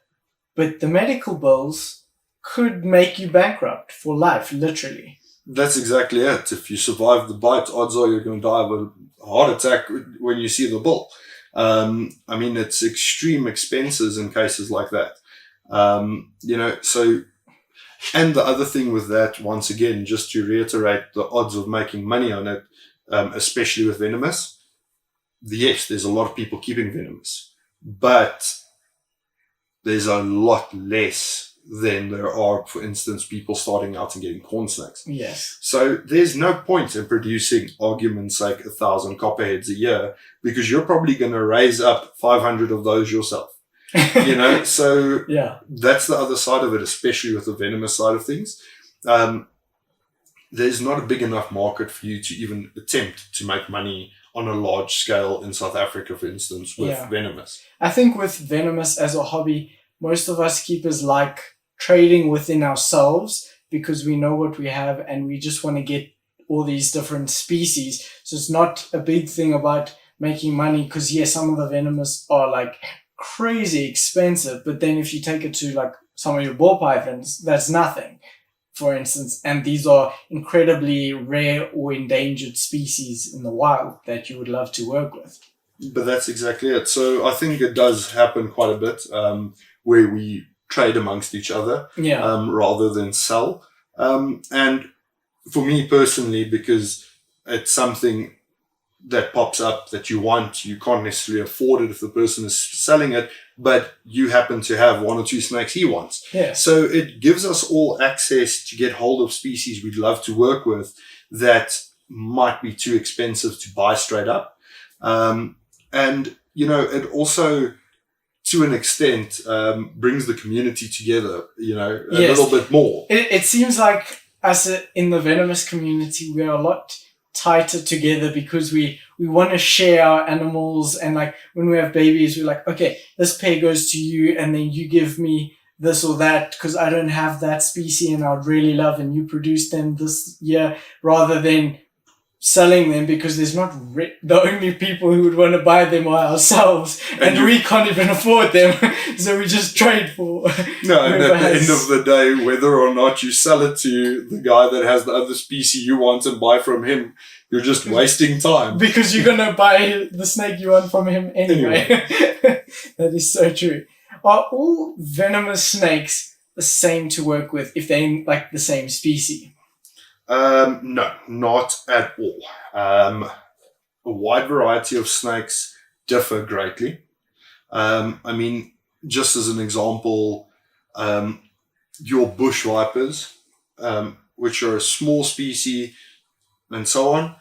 But the medical bills could make you bankrupt for life, literally. That's exactly it. If you survive the bite, odds are you're going to die of a heart attack when you see the bill. I mean, it's extreme expenses in cases like that. So, and the other thing with that, once again, just to reiterate the odds of making money on it, especially with Venomous, yes, there's a lot of people keeping Venomous, but there's a lot less than there are, for instance, people starting out and getting corn snakes. Yes. So there's no point in producing, argument's sake, 1,000 copperheads a year because you're probably going to raise up 500 of those yourself. So yeah, that's the other side of it, especially with the venomous side of things. There's not a big enough market for you to even attempt to make money on a large scale in South Africa, for instance, with Venomous. I think with Venomous as a hobby, most of us keepers like trading within ourselves because we know what we have and we just want to get all these different species. So it's not a big thing about making money because, yes, some of the Venomous are like crazy expensive, but then if you take it to like some of your ball pythons, that's nothing, for instance, and these are incredibly rare or endangered species in the wild that you would love to work with. But that's exactly it. So I think it does happen quite a bit where we trade amongst each other rather than sell. And for me personally, because it's something that pops up that you want, you can't necessarily afford it if the person is selling it, but you happen to have one or two snakes he wants. Yeah. So it gives us all access to get hold of species we'd love to work with that might be too expensive to buy straight up. And, it also, to an extent, brings the community together, a little bit more. It seems like us in the Venomous community, we're a lot tighter together because we want to share our animals, and like when we have babies, we're like, okay, this pair goes to you and then you give me this or that because I don't have that species and I would really love, and you produce them this year, rather than selling them because there's not the only people who would want to buy them are ourselves, and we can't even afford them. So we just trade for no, and at the end of the day, whether or not you sell it to the guy that has the other species you want and buy from him, you're just wasting time because you're gonna buy the snake you want from him anyway. That is so true. Are all venomous snakes the same to work with if they're like the same species? No, not at all. A wide variety of snakes differ greatly. I mean, just as an example, your bush vipers, which are a small species and so on,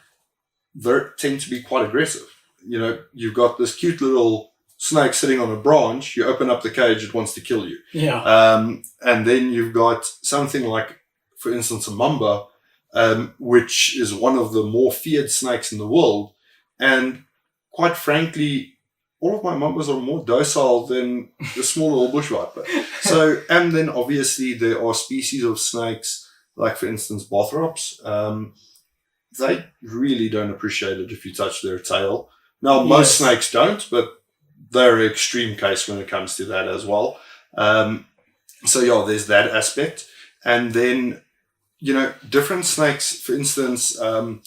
they tend to be quite aggressive. You know, you've got this cute little snake sitting on a branch. You open up the cage, it wants to kill you. Yeah. And then you've got something like, for instance, a mamba, which is one of the more feared snakes in the world. And quite frankly, all of my mambas are more docile than the small little bush viper. So, and then obviously there are species of snakes, like for instance, bothrops. They really don't appreciate it if you touch their tail. Now, most snakes don't, but they're an extreme case when it comes to that as well. So yeah, there's that aspect. And then, you know, different snakes, for instance, a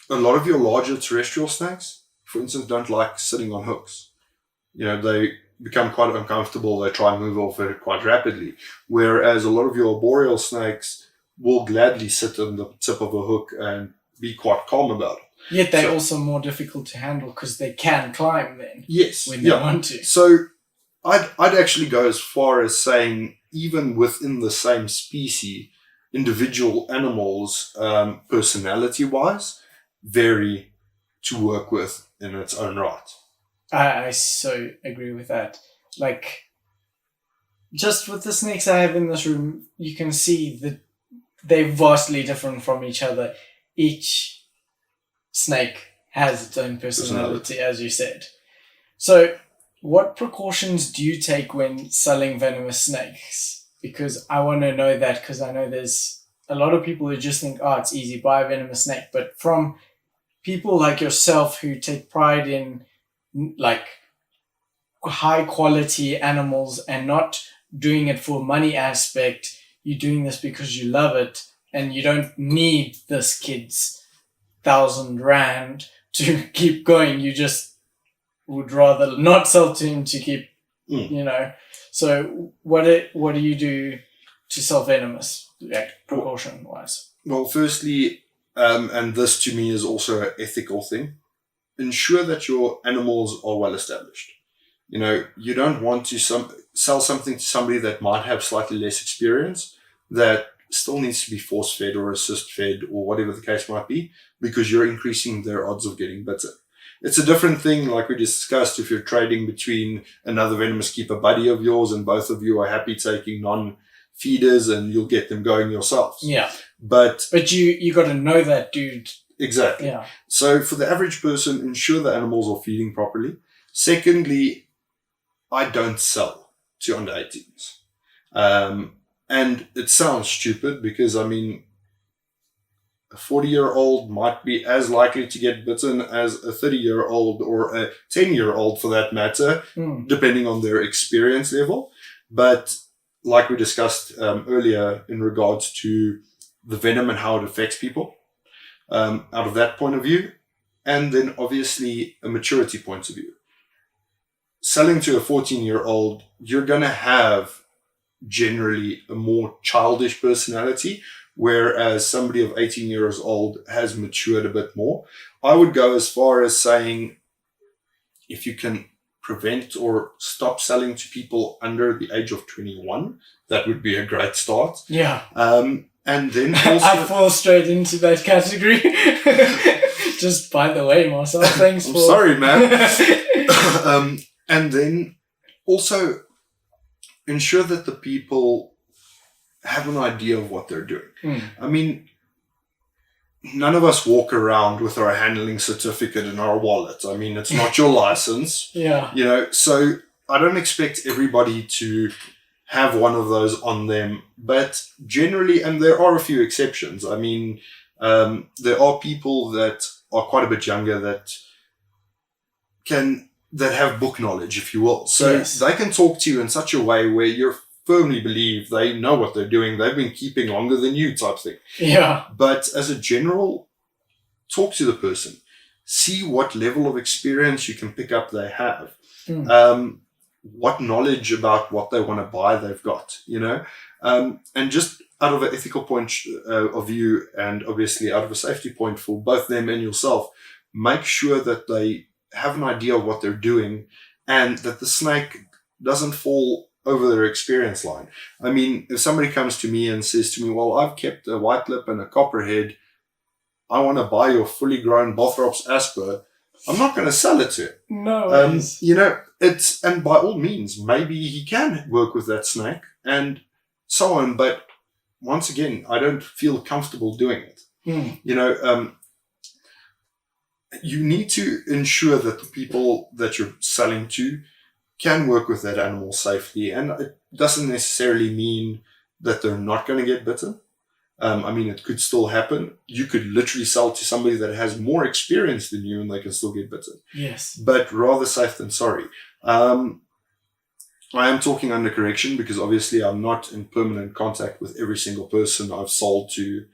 lot of your larger terrestrial snakes, for instance, don't like sitting on hooks. You know, they become quite uncomfortable. They try and move off it quite rapidly. Whereas a lot of your arboreal snakes will gladly sit on the tip of a hook and be quite calm about it. Yet they're also more difficult to handle because they can climb then. Yes. When they want to. So I'd actually go as far as saying even within the same species, individual animals, personality-wise, vary to work with in its own right. I so agree with that. Like, just with the snakes I have in this room, you can see that they're vastly different from each other. Each snake has its own personality, as you said. So, what precautions do you take when selling venomous snakes? Because I want to know that, because I know there's a lot of people who just think, oh, it's easy, buy a venomous snake. But from people like yourself who take pride in like high quality animals and not doing it for money aspect, you're doing this because you love it and you don't need this kid's 1,000 rand to keep going. You just would rather not sell to him to keep, you know. So what do you do to sell venomous, like precaution wise? Well, firstly, and this to me is also an ethical thing, ensure that your animals are well established. You know, you don't want to sell something to somebody that might have slightly less experience, that still needs to be force fed or assist fed or whatever the case might be, because you're increasing their odds of getting bitten. It's a different thing, like we discussed, if you're trading between another venomous keeper buddy of yours and both of you are happy taking non-feeders and you'll get them going yourselves. Yeah. But you got to know that, dude. Exactly. Yeah. So for the average person, ensure the animals are feeding properly. Secondly, I don't sell to under 18s. And it sounds stupid because, I mean, a 40-year-old might be as likely to get bitten as a 30-year-old or a 10-year-old for that matter, depending on their experience level. But like we discussed earlier in regards to the venom and how it affects people, out of that point of view, and then obviously a maturity point of view. Selling to a 14-year-old, you're going to have generally a more childish personality, whereas somebody of 18 years old has matured a bit more. I would go as far as saying if you can prevent or stop selling to people under the age of 21, that would be a great start. Yeah. And then also... I fall straight into that category. Just by the way, Marcel, thanks I'm sorry, man. for... And then also ensure that the people have an idea of what they're doing. I mean, none of us walk around with our handling certificate in our wallet. I mean, it's not your license. Yeah. You know, so I don't expect everybody to have one of those on them. But generally, and there are a few exceptions. I mean, there are people that are quite a bit younger that have book knowledge, if you will. So they can talk to you in such a way where you firmly believe they know what they're doing. They've been keeping longer than you type thing. Yeah. But as a general, talk to the person. See what level of experience you can pick up they have. What knowledge about what they want to buy they've got, you know. And just out of an ethical point of view, and obviously out of a safety point for both them and yourself, make sure that they have an idea of what they're doing and that the snake doesn't fall over their experience line. I mean, if somebody comes to me and says to me, well, I've kept a white lip and a copperhead I want to buy your fully grown Bothrops Asper, I'm not going to sell it to him. No. You know, and by all means, maybe he can work with that snake and so on. But once again, I don't feel comfortable doing it. You know, you need to ensure that the people that you're selling to can work with that animal safely. And it doesn't necessarily mean that they're not going to get bitten. I mean, it could still happen. You could literally sell to somebody that has more experience than you and they can still get bitten. Yes. But rather safe than sorry. I am talking under correction because obviously I'm not in permanent contact with every single person I've sold to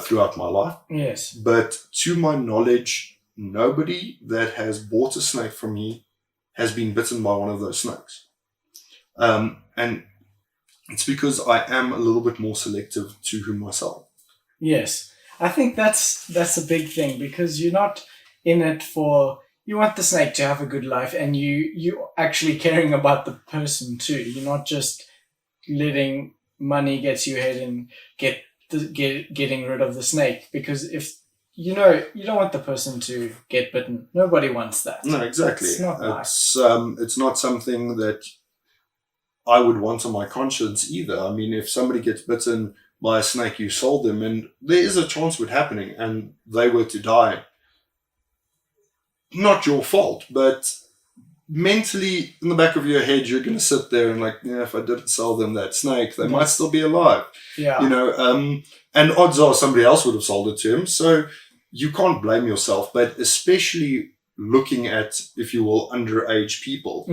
throughout my life. Yes. But to my knowledge, nobody that has bought a snake from me has been bitten by one of those snakes. And it's because I am a little bit more selective to whom I sell. Yes. I think that's a big thing because you're not in it for, you want the snake to have a good life and you actually caring about the person too. You're not just letting money get to your head and getting rid of the snake, because if you know, you don't want the person to get bitten. Nobody wants that. No, exactly. It's not nice. It's not something that I would want on my conscience either. I mean, if somebody gets bitten by a snake you sold them, and there is a chance of it happening, and they were to die, not your fault, but mentally in the back of your head, you're going to sit there and like, yeah, if I didn't sell them that snake, they might still be alive. Yeah. You know, and odds are somebody else would have sold it to him. So you can't blame yourself, but especially looking at, if you will, underage people,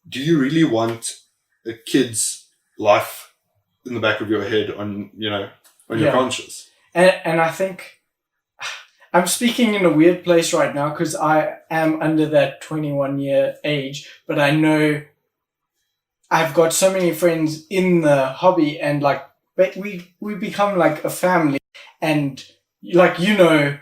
do you really want a kid's life in the back of your head on your conscience? And I think I'm speaking in a weird place right now because I am under that 21-year age, but I know I've got so many friends in the hobby, and like we become like a family, and like, you know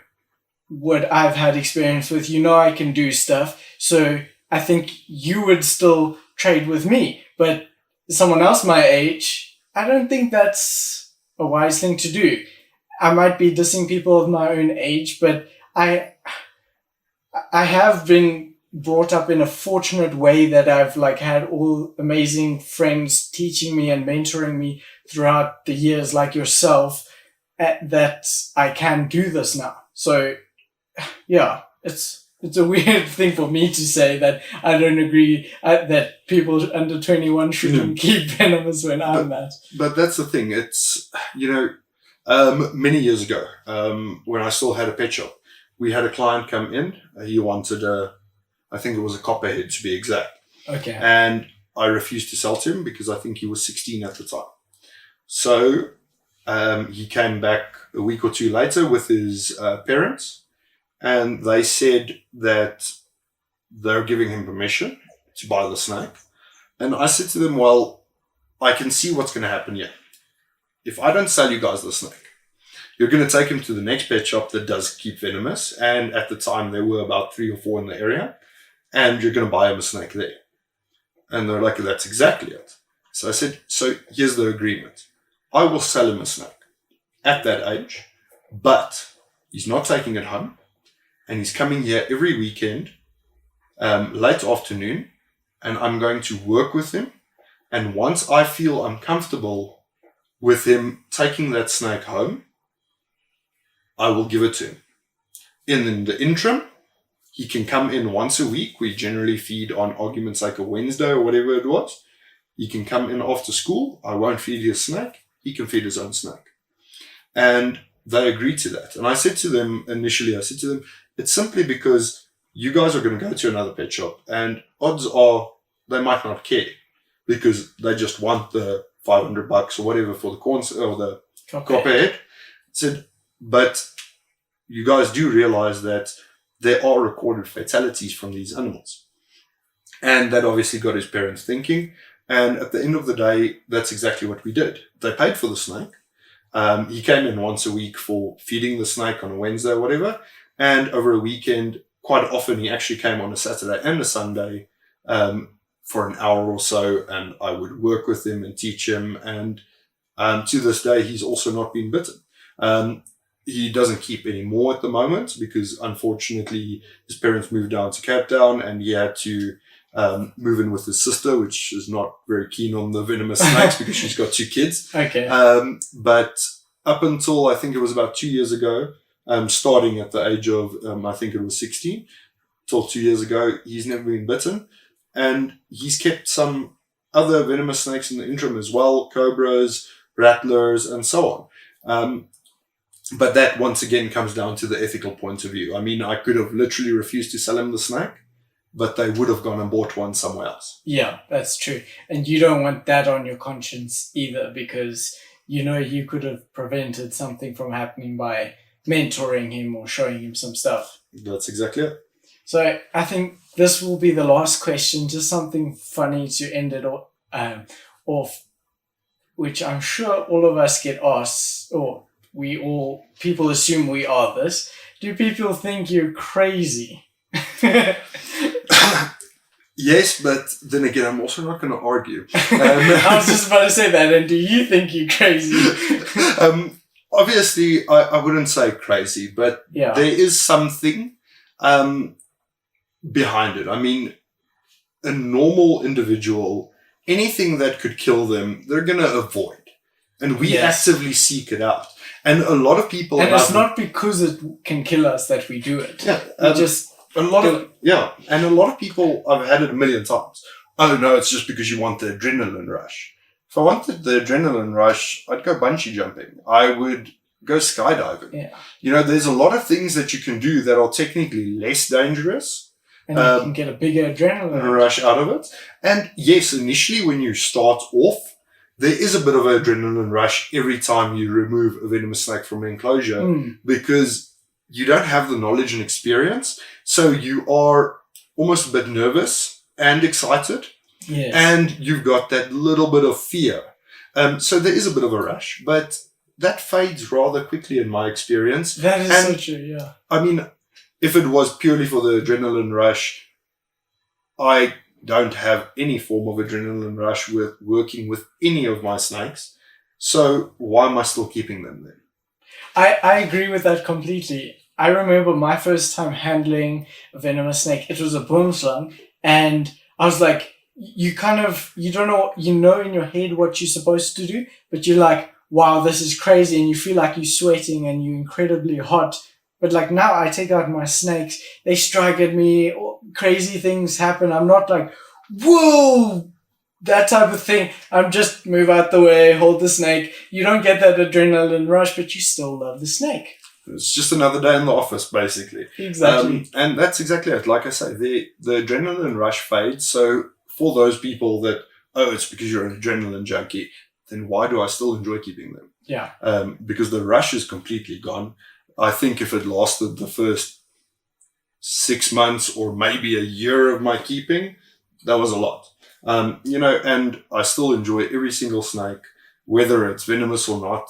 what I've had experience with, you know, I can do stuff. So I think you would still trade with me, but someone else my age, I don't think that's a wise thing to do. I might be dissing people of my own age, but I have been brought up in a fortunate way that I've like had all amazing friends teaching me and mentoring me throughout the years, like yourself, that I can do this now. So yeah, it's a weird thing for me to say that I don't agree that people under 21 shouldn't keep Venomous when I'm that. But that's the thing. It's, many years ago, when I still had a pet shop, we had a client come in. He wanted I think it was a copperhead to be exact. Okay. And I refused to sell to him because I think he was 16 at the time. So he came back a week or two later with his parents. And they said that they're giving him permission to buy the snake. And I said to them, well, I can see what's going to happen here. If I don't sell you guys the snake, you're going to take him to the next pet shop that does keep Venomous. And at the time, there were about 3 or 4 in the area. And you're going to buy him a snake there. And they're like, that's exactly it. So I said, so here's the agreement. I will sell him a snake at that age, but he's not taking it home. And he's coming here every weekend, late afternoon, and I'm going to work with him. And once I feel I'm comfortable with him taking that snake home, I will give it to him. In the interim, he can come in once a week. We generally feed on argument's sake a Wednesday or whatever it was. He can come in after school. I won't feed his snake. He can feed his own snake. And they agreed to that. And I said to them initially, it's simply because you guys are going to go to another pet shop, and odds are they might not care because they just want the $500 or whatever for the corn or the copperhead. Said, but you guys do realize that there are recorded fatalities from these animals, and that obviously got his parents thinking. And at the end of the day, that's exactly what we did. They paid for the snake. He came in once a week for feeding the snake on a Wednesday or whatever. And over a weekend, quite often he actually came on a Saturday and a Sunday for an hour or so, and I would work with him and teach him. And to this day, he's also not been bitten. he doesn't keep any more at the moment because unfortunately his parents moved down to Cape Town and he had to move in with his sister, which is not very keen on the venomous snakes because she's got 2 kids. Okay. But up until I think it was about 2 years ago, starting at the age of I think it was 16, till 2 years ago, he's never been bitten, and he's kept some other venomous snakes in the interim as well, cobras, rattlers, and so on. But that once again comes down to the ethical point of view. I mean, I could have literally refused to sell him the snake, but they would have gone and bought one somewhere else. Yeah, that's true. And you don't want that on your conscience either, because you know you could have prevented something from happening by mentoring him or showing him some stuff. That's exactly it. So I think this will be the last question, just something funny to end it off, which I'm sure all of us get asked, or people assume we are this. Do people think you're crazy? Yes, but then again, I'm also not going to argue. I was just about to say that. And do you think you're crazy? Obviously, I wouldn't say crazy, but Yeah. there is something behind it. I mean, a normal individual, anything that could kill them, they're going to avoid. And we Yes. actively seek it out. And a lot of people... And it's not because it can kill us that we do it. Yeah, We just... and a lot of people, I've had it a million times. Oh no, it's just because you want the adrenaline rush. If I wanted the adrenaline rush, I'd go bungee jumping. I would go skydiving. Yeah. You know, there's a lot of things that you can do that are technically less dangerous. And you can get a bigger adrenaline rush out of it. And yes, initially when you start off, there is a bit of an adrenaline rush every time you remove a venomous snake from an enclosure because you don't have the knowledge and experience. So you are almost a bit nervous and excited. Yes. And you've got that little bit of fear. So there is a bit of a rush, but that fades rather quickly in my experience. That is And so true, yeah. I mean, if it was purely for the adrenaline rush, I don't have any form of adrenaline rush with working with any of my snakes. So why am I still keeping them then? I agree with that completely. I remember my first time handling a venomous snake. It was a boomslang, and I was like, you don't know, you know in your head what you're supposed to do, but you're like, wow, this is crazy, and you feel like you're sweating and you're incredibly hot. But like now I take out my snakes, they strike at me, crazy things happen. I'm not like, whoa, that type of thing. I'm just move out the way, hold the snake. You don't get that adrenaline rush, but you still love the snake. It's just another day in the office, basically. Exactly. And that's exactly it. Like I say, the adrenaline rush fades. So for those people that, oh, it's because you're an adrenaline junkie, then why do I still enjoy keeping them? Yeah. Because the rush is completely gone. I think if it lasted the first 6 months or maybe a year of my keeping, that was a lot. You know, and I still enjoy every single snake, whether it's venomous or not.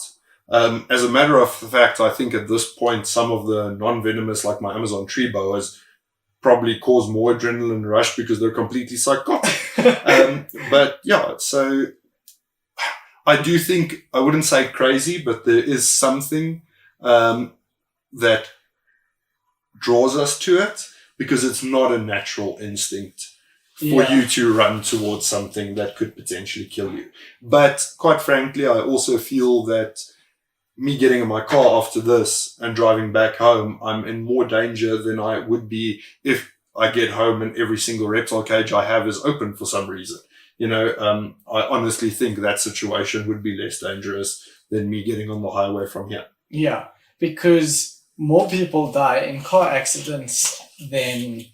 As a matter of fact, I think at this point, some of the non-venomous, like my Amazon tree boas, probably cause more adrenaline rush because they're completely psychotic. But yeah, so I do think, I wouldn't say crazy, but there is something that draws us to it because it's not a natural instinct for you to run towards something that could potentially kill you. But quite frankly, I also feel that me getting in my car after this and driving back home, I'm in more danger than I would be if I get home and every single reptile cage I have is open for some reason. You know, I honestly think that situation would be less dangerous than me getting on the highway from here. Yeah, because more people die in car accidents than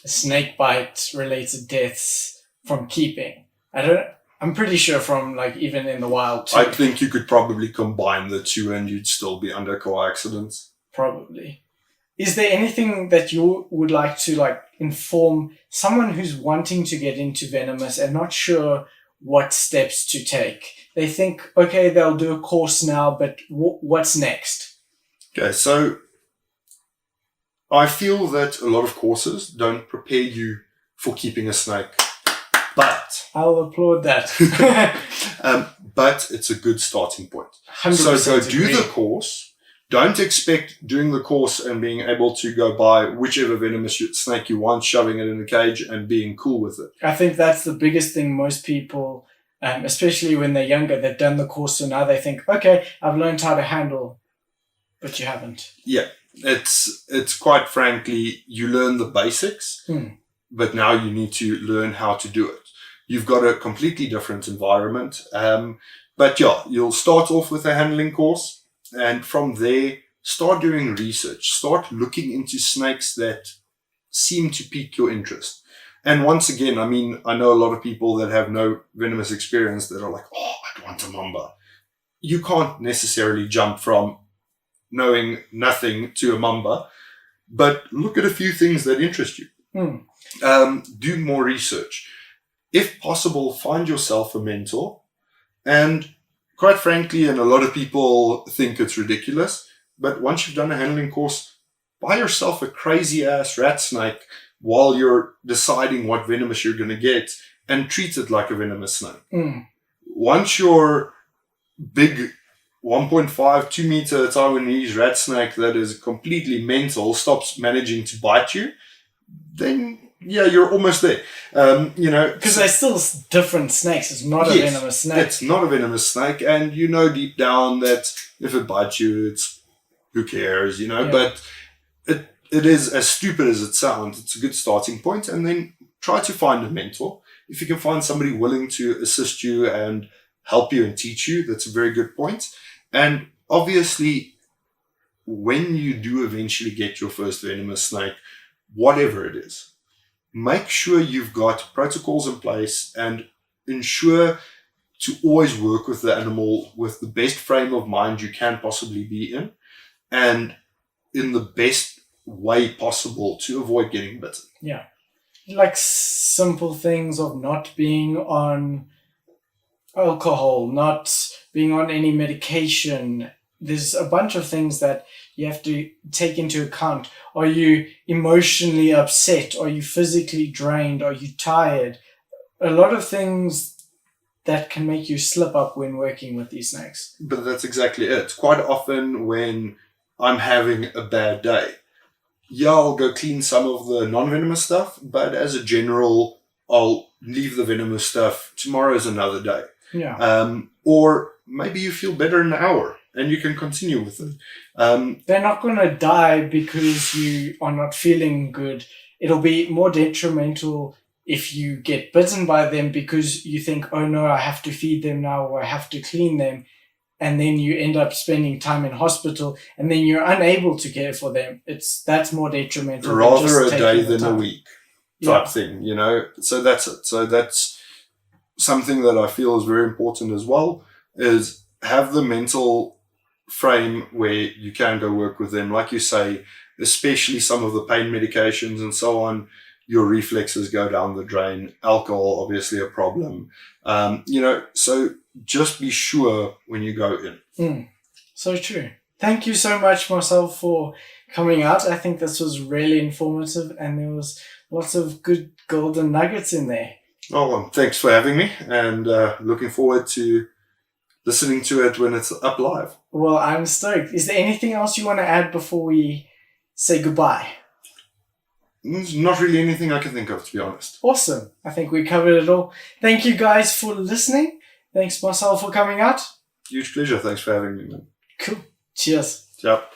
snake bite related deaths from keeping. I'm pretty sure from like even in the wild too. I think you could probably combine the two and you'd still be under car accidents. Probably. Is there anything that you would like to like inform someone who's wanting to get into venomous and not sure what steps to take? They think, okay, they'll do a course now, but what's next? Okay, so I feel that a lot of courses don't prepare you for keeping a snake, but I'll applaud that. but it's a good starting point. 100% So go do agree. the course, don't expect doing the course and being able to go buy whichever venomous snake you want, shoving it in a cage and being cool with it. I think that's the biggest thing most people, especially when they're younger, they've done the course, so now they think, okay, I've learned how to handle, but you haven't. Yeah, it's quite frankly, you learn the basics, but now you need to learn how to do it. You've got a completely different environment. But yeah, you'll start off with a handling course, and from there, start doing research. Start looking into snakes that seem to pique your interest. And once again, I mean, I know a lot of people that have no venomous experience that are like, oh, I'd want a mamba. You can't necessarily jump from knowing nothing to a mamba, but look at a few things that interest you. Do more research. If possible, find yourself a mentor. And quite frankly, and a lot of people think it's ridiculous, but once you've done a handling course, buy yourself a crazy ass rat snake while you're deciding what venomous you're going to get and treat it like a venomous snake. Once your big 1.5, 2 meter Taiwanese rat snake that is completely mental stops managing to bite you, then yeah, you're almost there. Because they're still different snakes. It's not a venomous snake. It's not a venomous snake, and you know deep down that if it bites you, it's who cares, But it is, as stupid as it sounds, it's a good starting point, and then try to find a mentor. If you can find somebody willing to assist you and help you and teach you, that's a very good point. And obviously, when you do eventually get your first venomous snake, whatever it is, make sure you've got protocols in place and ensure to always work with the animal with the best frame of mind you can possibly be in and in the best way possible to avoid getting bitten. Yeah. Like simple things of not being on alcohol, not being on any medication. There's a bunch of things that you have to take into account. Are you emotionally upset? Are you physically drained? Are you tired? A lot of things that can make you slip up when working with these snakes. But that's exactly it. Quite often when I'm having a bad day, I'll go clean some of the non-venomous stuff, but as a general, I'll leave the venomous stuff. Tomorrow is another day. Yeah. Or maybe you feel better in an hour and you can continue with it. They're not going to die because you are not feeling good. It'll be more detrimental if you get bitten by them because you think, oh no, I have to feed them now or I have to clean them. And then you end up spending time in hospital and then you're unable to care for them. That's more detrimental. Rather a day than a week type thing, So that's it. So that's something that I feel is very important as well, is have the mental frame where you can go work with them. Like you say, especially some of the pain medications and so on, your reflexes go down the drain. Alcohol, obviously a problem. So just be sure when you go in. So true. Thank you so much, Marcel, for coming out. I think this was really informative and there was lots of good golden nuggets in there. Oh, well, thanks for having me and looking forward to listening to it when it's up live. Well, I'm stoked. Is there anything else you want to add before we say goodbye? There's not really anything I can think of, to be honest. Awesome. I think we covered it all. Thank you guys for listening. Thanks, Marcel, for coming out. Huge pleasure. Thanks for having me, man. Cool. Cheers. Ciao.